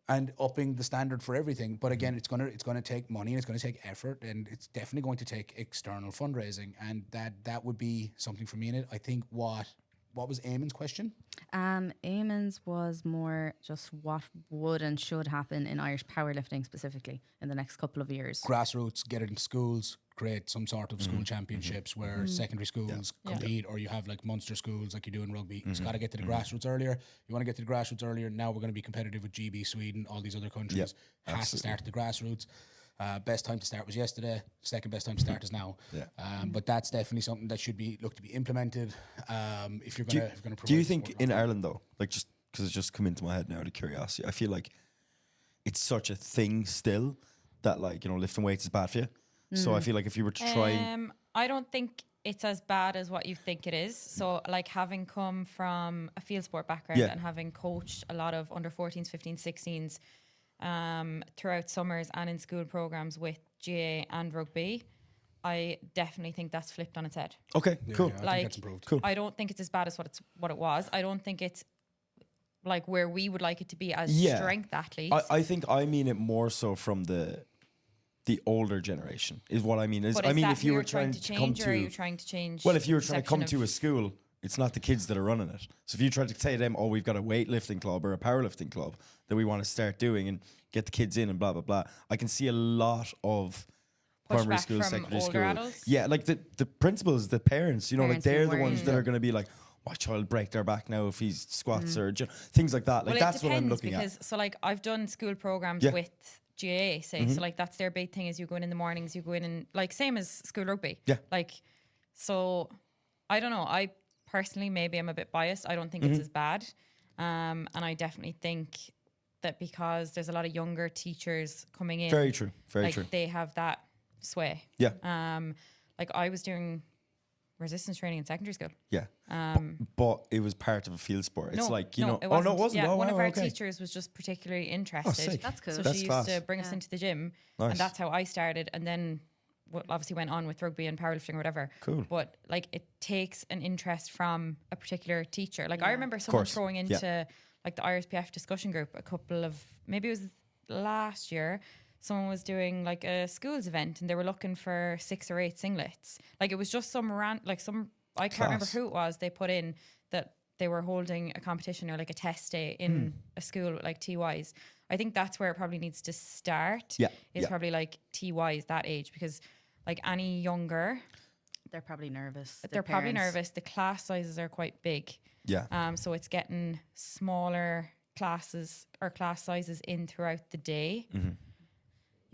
and upping the standard for everything. But again, it's gonna take money and it's gonna take effort, and it's definitely going to take external fundraising, and that would be something for me in it. I think what was Eamon's question? Eamon's was more just what would and should happen in Irish powerlifting specifically in the next couple of years. Grassroots, get it in schools, create some sort of school championships where secondary schools compete, or you have like Munster schools like you do in rugby. It's got to get to the grassroots earlier. You want to get to the grassroots earlier. Now we're going to be competitive with GB, Sweden, all these other countries. Has to start at the grassroots. Best time to start was yesterday. Second best time to start is now. But that's definitely something that should be looked to be implemented. If you're going to. Do you think in Ireland though, like just because it's just come into my head now out of curiosity, I feel like it's such a thing still that like, you know, lifting weights is bad for you. So I feel like if you were to try, I don't think it's as bad as what you think it is. So like having come from a field sport background and having coached a lot of under 14s, 15s, 16s throughout summers and in school programs with GA and rugby, I definitely think that's flipped on its head. Okay, cool. I think Like, that's improved. Cool. I don't think it's as bad as what it was. I don't think it's like where we would like it to be as strength athletes. I think I mean it more so from the older generation is what I mean. But I mean, that if you who were you're trying to come change, or are you to, trying to change? well, if you were trying to come perception to a of- school, it's not the kids that are running it. So if you try to say to them, oh, we've got a weightlifting club or a powerlifting club that we want to start doing and get the kids in and blah, blah, blah. I can see a lot of primary Pushback school, from secondary older school. adults? Yeah, like the principals, the parents, you know, like Parents who they're the worry. ones that are going to be like, my child break their back now if he squats or things like that. Like Well, that's it what I'm depends looking because, at. so like I've done school programs Yeah. with GAA, say, so like that's their big thing is you go in the mornings, you go in and like same as school rugby. Yeah. Like, so I don't know. I personally, maybe I'm a bit biased. I don't think it's as bad. And I definitely think that because there's a lot of younger teachers coming in. Very true. Very like true. they have that sway. Yeah. Like I was doing resistance training in secondary school. Yeah. But it was part of a field sport. It's like, you know, it oh, no, it wasn't. Yeah, Oh, one of wow, our okay. teachers was just particularly interested. sick. That's cool. So That's she used class. to bring us into the gym, Nice. and that's how I started. And then obviously went on with rugby and powerlifting or whatever. Cool. But like it takes an interest from a particular teacher. Like I remember someone course. throwing Yeah. into like the IPF discussion group a couple of, maybe it was last year, someone was doing like a schools event and they were looking for 6 or 8 singlets. Like it was just some I can't remember Class. who it was they put in that they were holding a competition or like a test day in a school with like TYs. I think that's where it probably needs to start. Yeah, Is yeah. probably like TYs that age, because like any younger, They're probably nervous. they're Their probably parents. nervous. The class sizes are quite big. Yeah. So it's getting smaller classes or class sizes in throughout the day.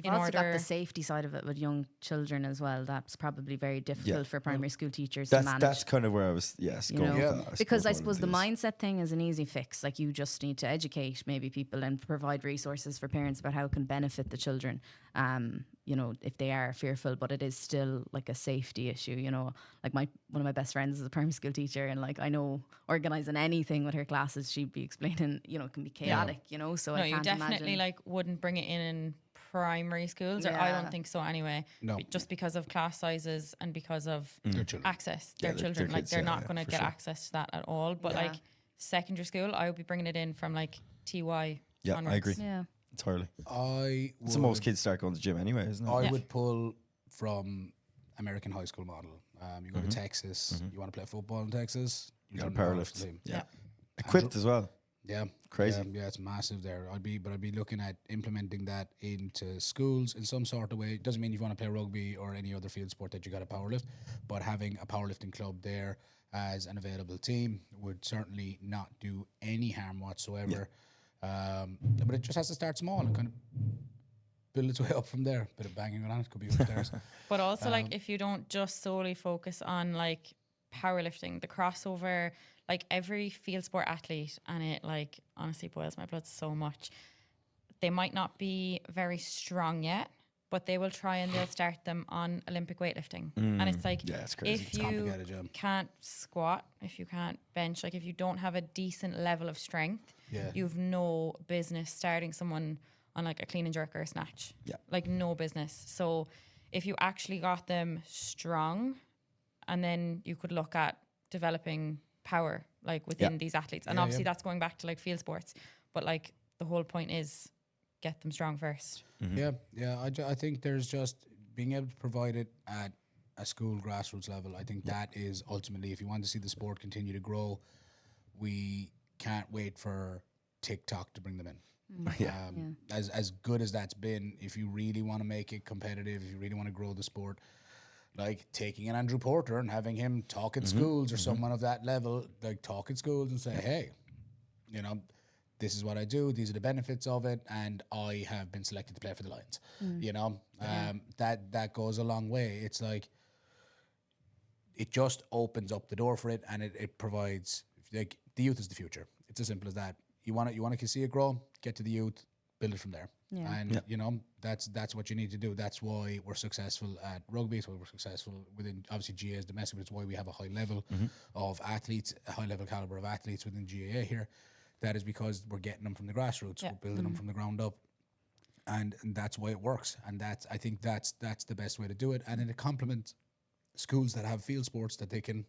You've also got the safety side of it with young children as well. That's probably very difficult for primary school teachers to manage. That's kind of where I was, you going know, with that. because I one of suppose the these. mindset thing is an easy fix. Like you just need to educate maybe people and provide resources for parents about how it can benefit the children. You know, if they are fearful, but it is still like a safety issue. You know, like one of my best friends is a primary school teacher, and like I know organising anything with her classes, she'd be explaining. You know, it can be chaotic. You know, so No, I you can't definitely imagine. like wouldn't bring it in primary schools, or I Yeah. don't think so anyway. No. Just because of class sizes and because of Their children. access. Yeah, Their their children, like kids, they're yeah, not yeah, going to for get sure. access to that at all. But Yeah. like secondary school, I would be bringing it in from like TY. Yeah, onwards. I agree. Yeah. Entirely. I So would, most kids start going to the gym anyway, isn't it? I Yeah. would pull from American high school model. You go to Texas, you want to play football in Texas, You got to join the powerlift. team. Yeah. Equipped as well. Yeah, Crazy. Yeah, it's massive there. I'd be looking at implementing that into schools in some sort of way. It doesn't mean you want to play rugby or any other field sport that you got to powerlift, but having a powerlifting club there as an available team would certainly not do any harm whatsoever. But it just has to start small and kind of build its way up from there. Bit of banging on it, could be upstairs. But also, like, if you don't just solely focus on like powerlifting, the crossover, like every field sport athlete, and it like honestly boils my blood so much. They might not be very strong yet, but they will try and they'll start them on Olympic weightlifting. And it's like, Yeah, it's crazy. if It's you complicated, yeah. can't squat, if you can't bench, like if you don't have a decent level of strength, Yeah. you've no business starting someone on like a clean and jerk or a snatch. Yeah. Like no business. So if you actually got them strong, and then you could look at developing power like within Yeah. these athletes. And Yeah, obviously yeah. that's going back to like field sports. But like the whole point is get them strong first. Yeah. I think there's just being able to provide it at a school grassroots level. I think that is ultimately, if you want to see the sport continue to grow, we can't wait for TikTok to bring them in. As good as that's been, if you really want to make it competitive, if you really want to grow the sport, like taking an Andrew Porter and having him talk at schools or someone of that level, like talk at schools and say, hey, you know, this is what I do, these are the benefits of it, and I have been selected to play for the Lions. You know, that goes a long way. It's like, it just opens up the door for it, and it provides, like, the youth is the future. It's as simple as that. You want to see it grow, get to the youth, build it from there. Yeah. And you know, that's what you need to do. That's why we're successful at rugby. It's why we're successful within, obviously GAA is domestic, but it's why we have a high level of athletes, a high level caliber of athletes within GAA here. That is because we're getting them from the grassroots. We're building them from the ground up. And that's why it works. And I think that's the best way to do it. And it complements schools that have field sports, that they can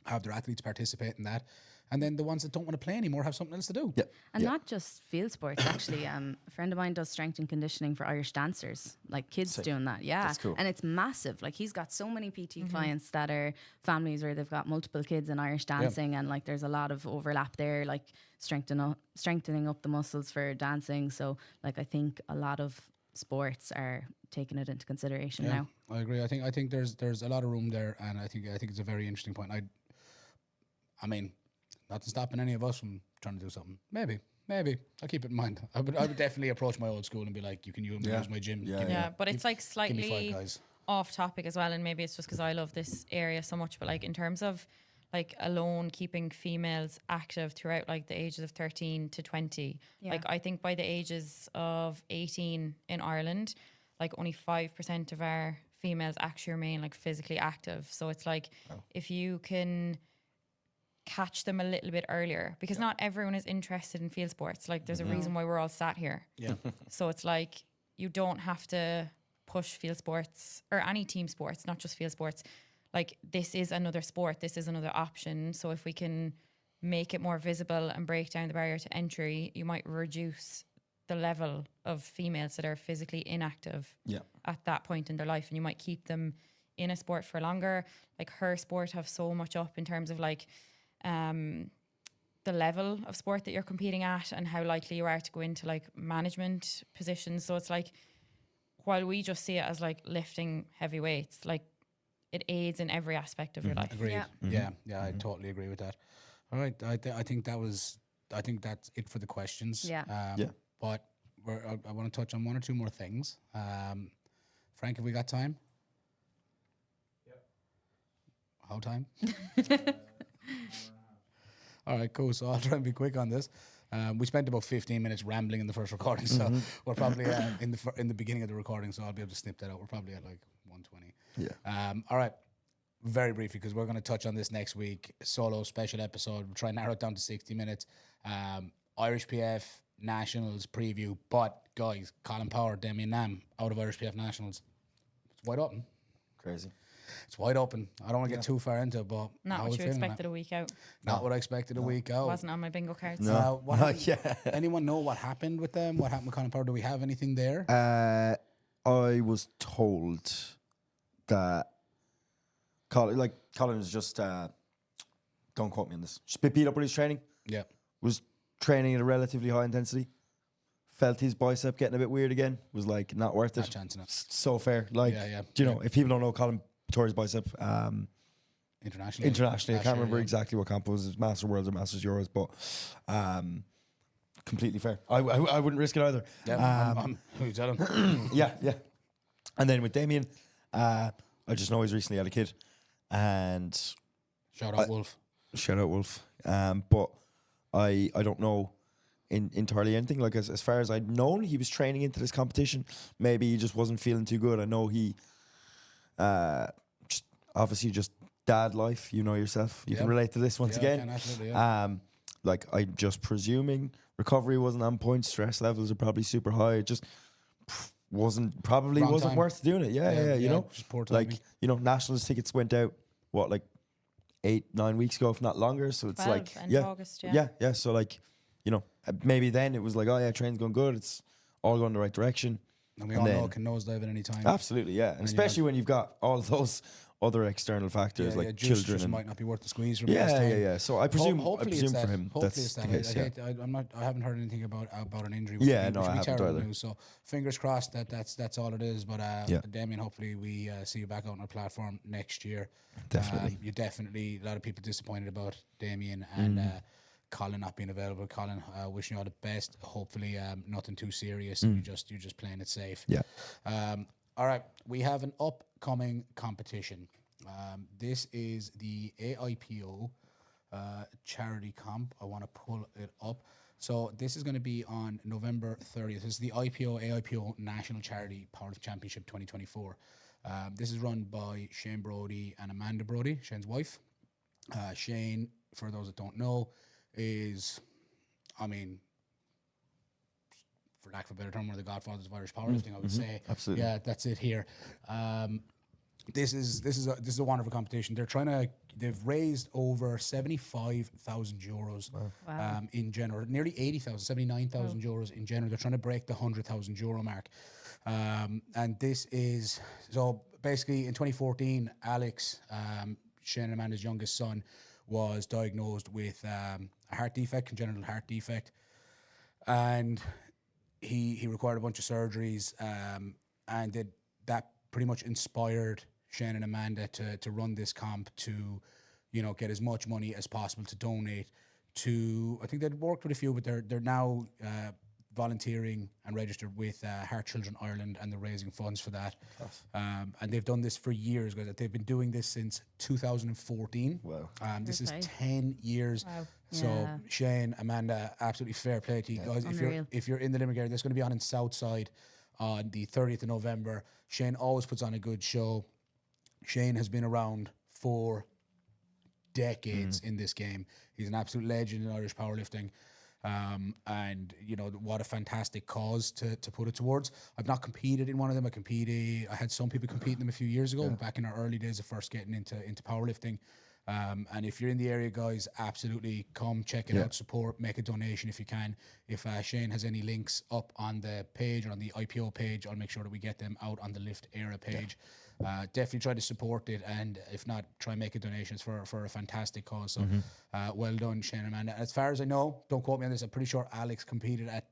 have their athletes participate in that. And then the ones that don't want to play anymore have something else to do. And not just field sports, actually. A friend of mine does strength and conditioning for Irish dancers, like kids doing that. Yeah. That's cool. And it's massive. Like he's got so many PT clients that are families where they've got multiple kids in Irish dancing. And like there's a lot of overlap there, like strengthening up the muscles for dancing. So like I think a lot of sports are taking it into consideration now. I agree. I think there's a lot of room there, and I think it's a very interesting point. I mean, nothing stopping any of us from trying to do something. Maybe. I'll keep it in mind. I would definitely approach my old school and be like, you can use my gym. But it's like Give me slightly 5 guys. off topic as well, and maybe it's just because I love this area so much, but like in terms of like alone keeping females active throughout like the ages of 13 to 20, like I think by the ages of 18 in Ireland, like only 5% of our females actually remain like physically active. So it's like if you can catch them a little bit earlier, because not everyone is interested in field sports. Like there's a reason why we're all sat here. Yeah. So it's like you don't have to push field sports or any team sports, not just field sports. Like this is another sport, this is another option. So if we can make it more visible and break down the barrier to entry, you might reduce the level of females that are physically inactive at that point in their life, and you might keep them in a sport for longer. Like her sport have so much up in terms of like the level of sport that you're competing at and how likely you are to go into like management positions. So it's like, while we just see it as like lifting heavy weights, like it aids in every aspect of your life. Agreed. Yeah, I totally agree with that. All right, I think that's it for the questions. Yeah. But I want to touch on one or two more things. Frank, have we got time? Yep. How time? All right, cool. So I'll try and be quick on this. We spent about 15 minutes rambling in the first recording, so we're probably in the beginning of the recording, so I'll be able to snip that out. We're probably at like 120. Yeah. All right. Very briefly, because we're going to touch on this next week. Solo special episode. We'll try and narrow it down to 60 minutes. Irish PF Nationals preview. But guys, Colin Power, Damien Nam out of Irish PF Nationals. It's wide open. Crazy. It's wide open. I don't want to get too far into it, but Not what you expected a week out. Not what I expected a week out. Wasn't on my bingo cards. No. Anyone know what happened with them? What happened with Colin Power? Do we have anything there? I was told that Colin was just don't quote me on this. Just a bit beat up with his training. Yeah. Was training at a relatively high intensity. Felt his bicep getting a bit weird again. Was like not worth it. Not chancing it. So fair. Like, Yeah. do you know, if people don't know, Colin tore his bicep Internationally. I can't remember exactly what camp it was. It was Masters Worlds or Masters Euros, but completely fair. I wouldn't risk it either. Yeah, who you telling? Yeah. And then with Damien, I just know he's recently had a kid, and Shout out Wolf. But I don't know entirely anything. Like as far as I'd known, he was training into this competition. Maybe he just wasn't feeling too good. I know he obviously just dad life. You know yourself. You can relate to this once again. Can, absolutely, yeah. Like I'm just presuming recovery wasn't on point. Stress levels are probably super high. It just wasn't Wrong time. worth doing it. Yeah. You know, just poor timing. like nationals tickets went out like 8-9 weeks ago, if not longer. So it's 12 like end of August, yeah. So like, maybe then it was like, oh yeah, train's going good. It's all going the right direction. And we all know it can nosedive at any time. Absolutely, yeah. And especially when you've got all those other external factors like juice children. Just might not be worth the squeeze. From Yeah. So I presume, hopefully for it's him, hopefully that's it's the that. case. I haven't heard anything about an injury. Yeah, no, which I would be haven't terrible either. news. So fingers crossed that's all it is. But Damien, hopefully we see you back out on our platform next year. Definitely. You're definitely a lot of people disappointed about Damien and Colin not being available. Colin, wishing you all the best. Hopefully nothing too serious. You're just playing it safe. Yeah. All right, we have an upcoming competition. This is the AIPO charity comp. I want to pull it up. So this is going to be on November 30th. This is the AIPO National Charity Powerlifting Championship 2024. This is run by Shane Brody and Amanda Brody, Shane's wife. Shane, for those that don't know, is, I mean, for lack of a better term, one of the godfathers of Irish powerlifting, I would say. Absolutely. Yeah, that's it here. This is a wonderful competition. They've raised over 75,000 euros in general, nearly 80,000, 79,000 euros in general. They're trying to break the 100,000 euro mark. And this is, so basically in 2014, Alex, Shane and Amanda's youngest son, was diagnosed with a heart defect, congenital heart defect. And he required a bunch of surgeries, and that pretty much inspired Shane and Amanda to run this comp, to, you know, get as much money as possible to donate to, I think they'd worked with a few, but they're now volunteering and registered with Heart Children Ireland, and they're raising funds for that. And they've done this for years, guys. They've been doing this since 2014. Wow. This is 10 years. Wow. So Shane, Amanda, absolutely fair play to you guys. If you're in the Limerick area, this is going to be on in Southside on the 30th of November. Shane always puts on a good show. Shane has been around for decades in this game. He's an absolute legend in Irish powerlifting. And, you know, what a fantastic cause to put it towards. I've not competed in one of them. I had some people compete in them a few years ago, back in our early days of first getting into powerlifting. And if you're in the area, guys, absolutely come check it out, support, make a donation if you can. If Shane has any links up on the page or on the IPO page, I'll make sure that we get them out on the Lift Éire page. Definitely try to support it, and if not, try and make a donation for a fantastic cause. So well done, Shane and Amanda. As far as I know, don't quote me on this, I'm pretty sure Alex competed at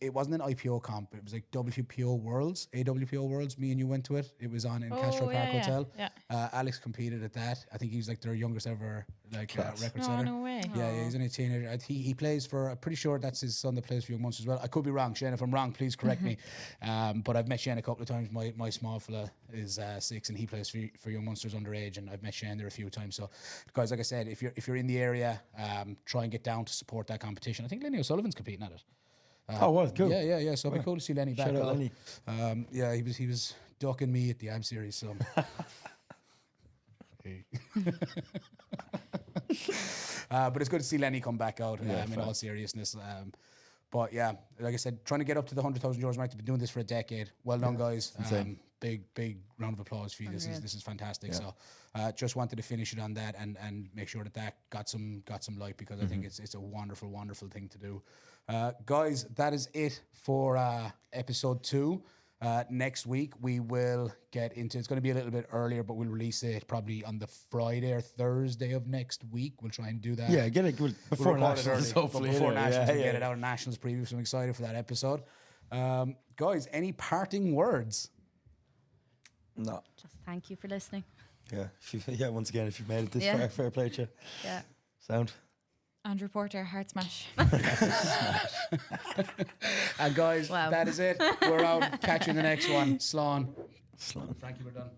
it wasn't an IPO comp, it was like WPO Worlds, AWPO Worlds. Me and you went to it. It was on in Castro Park Hotel. Yeah. Alex competed at that. I think he's like their youngest ever record Oh, setter. no way. Yeah, he's only a teenager. He plays for, I'm pretty sure that's his son that plays for Young Munsters as well. I could be wrong, Shane. If I'm wrong, please correct me. But I've met Shane a couple of times. My small fella is 6, and he plays for Young Munsters underage, and I've met Shane there a few times. So, guys, like I said, if you're in the area, try and get down to support that competition. I think Lenny OSullivan's competing at it. Well, cool. Yeah. So it'd be cool to see Lenny back. Shout out Lenny. Yeah, he was ducking me at the AB series. So, but it's good to see Lenny come back out. In all seriousness. But yeah, like I said, trying to get up to the 100,000 euros mark. They've been doing this for a decade. Well done, guys. Big round of applause for you. This is fantastic. So, just wanted to finish it on that and make sure that got some light, because I think it's a wonderful thing to do. Guys, that is it for episode 2. Next week we will get into, it's going to be a little bit earlier, but we'll release it probably on the Friday or Thursday of next week. We'll try and do that. Yeah, get it before Nationals, hopefully. Before Nationals, we'll get it out in Nationals preview. So I'm excited for that episode. Guys, any parting words? No. Just thank you for listening. Yeah. Once again, if you've made it this far, fair play to you. Yeah. Sound. Andrew Porter, heart smash. And guys, that is it. We're out. Catch you in the next one. Slán. Slán. Frankie, we're done.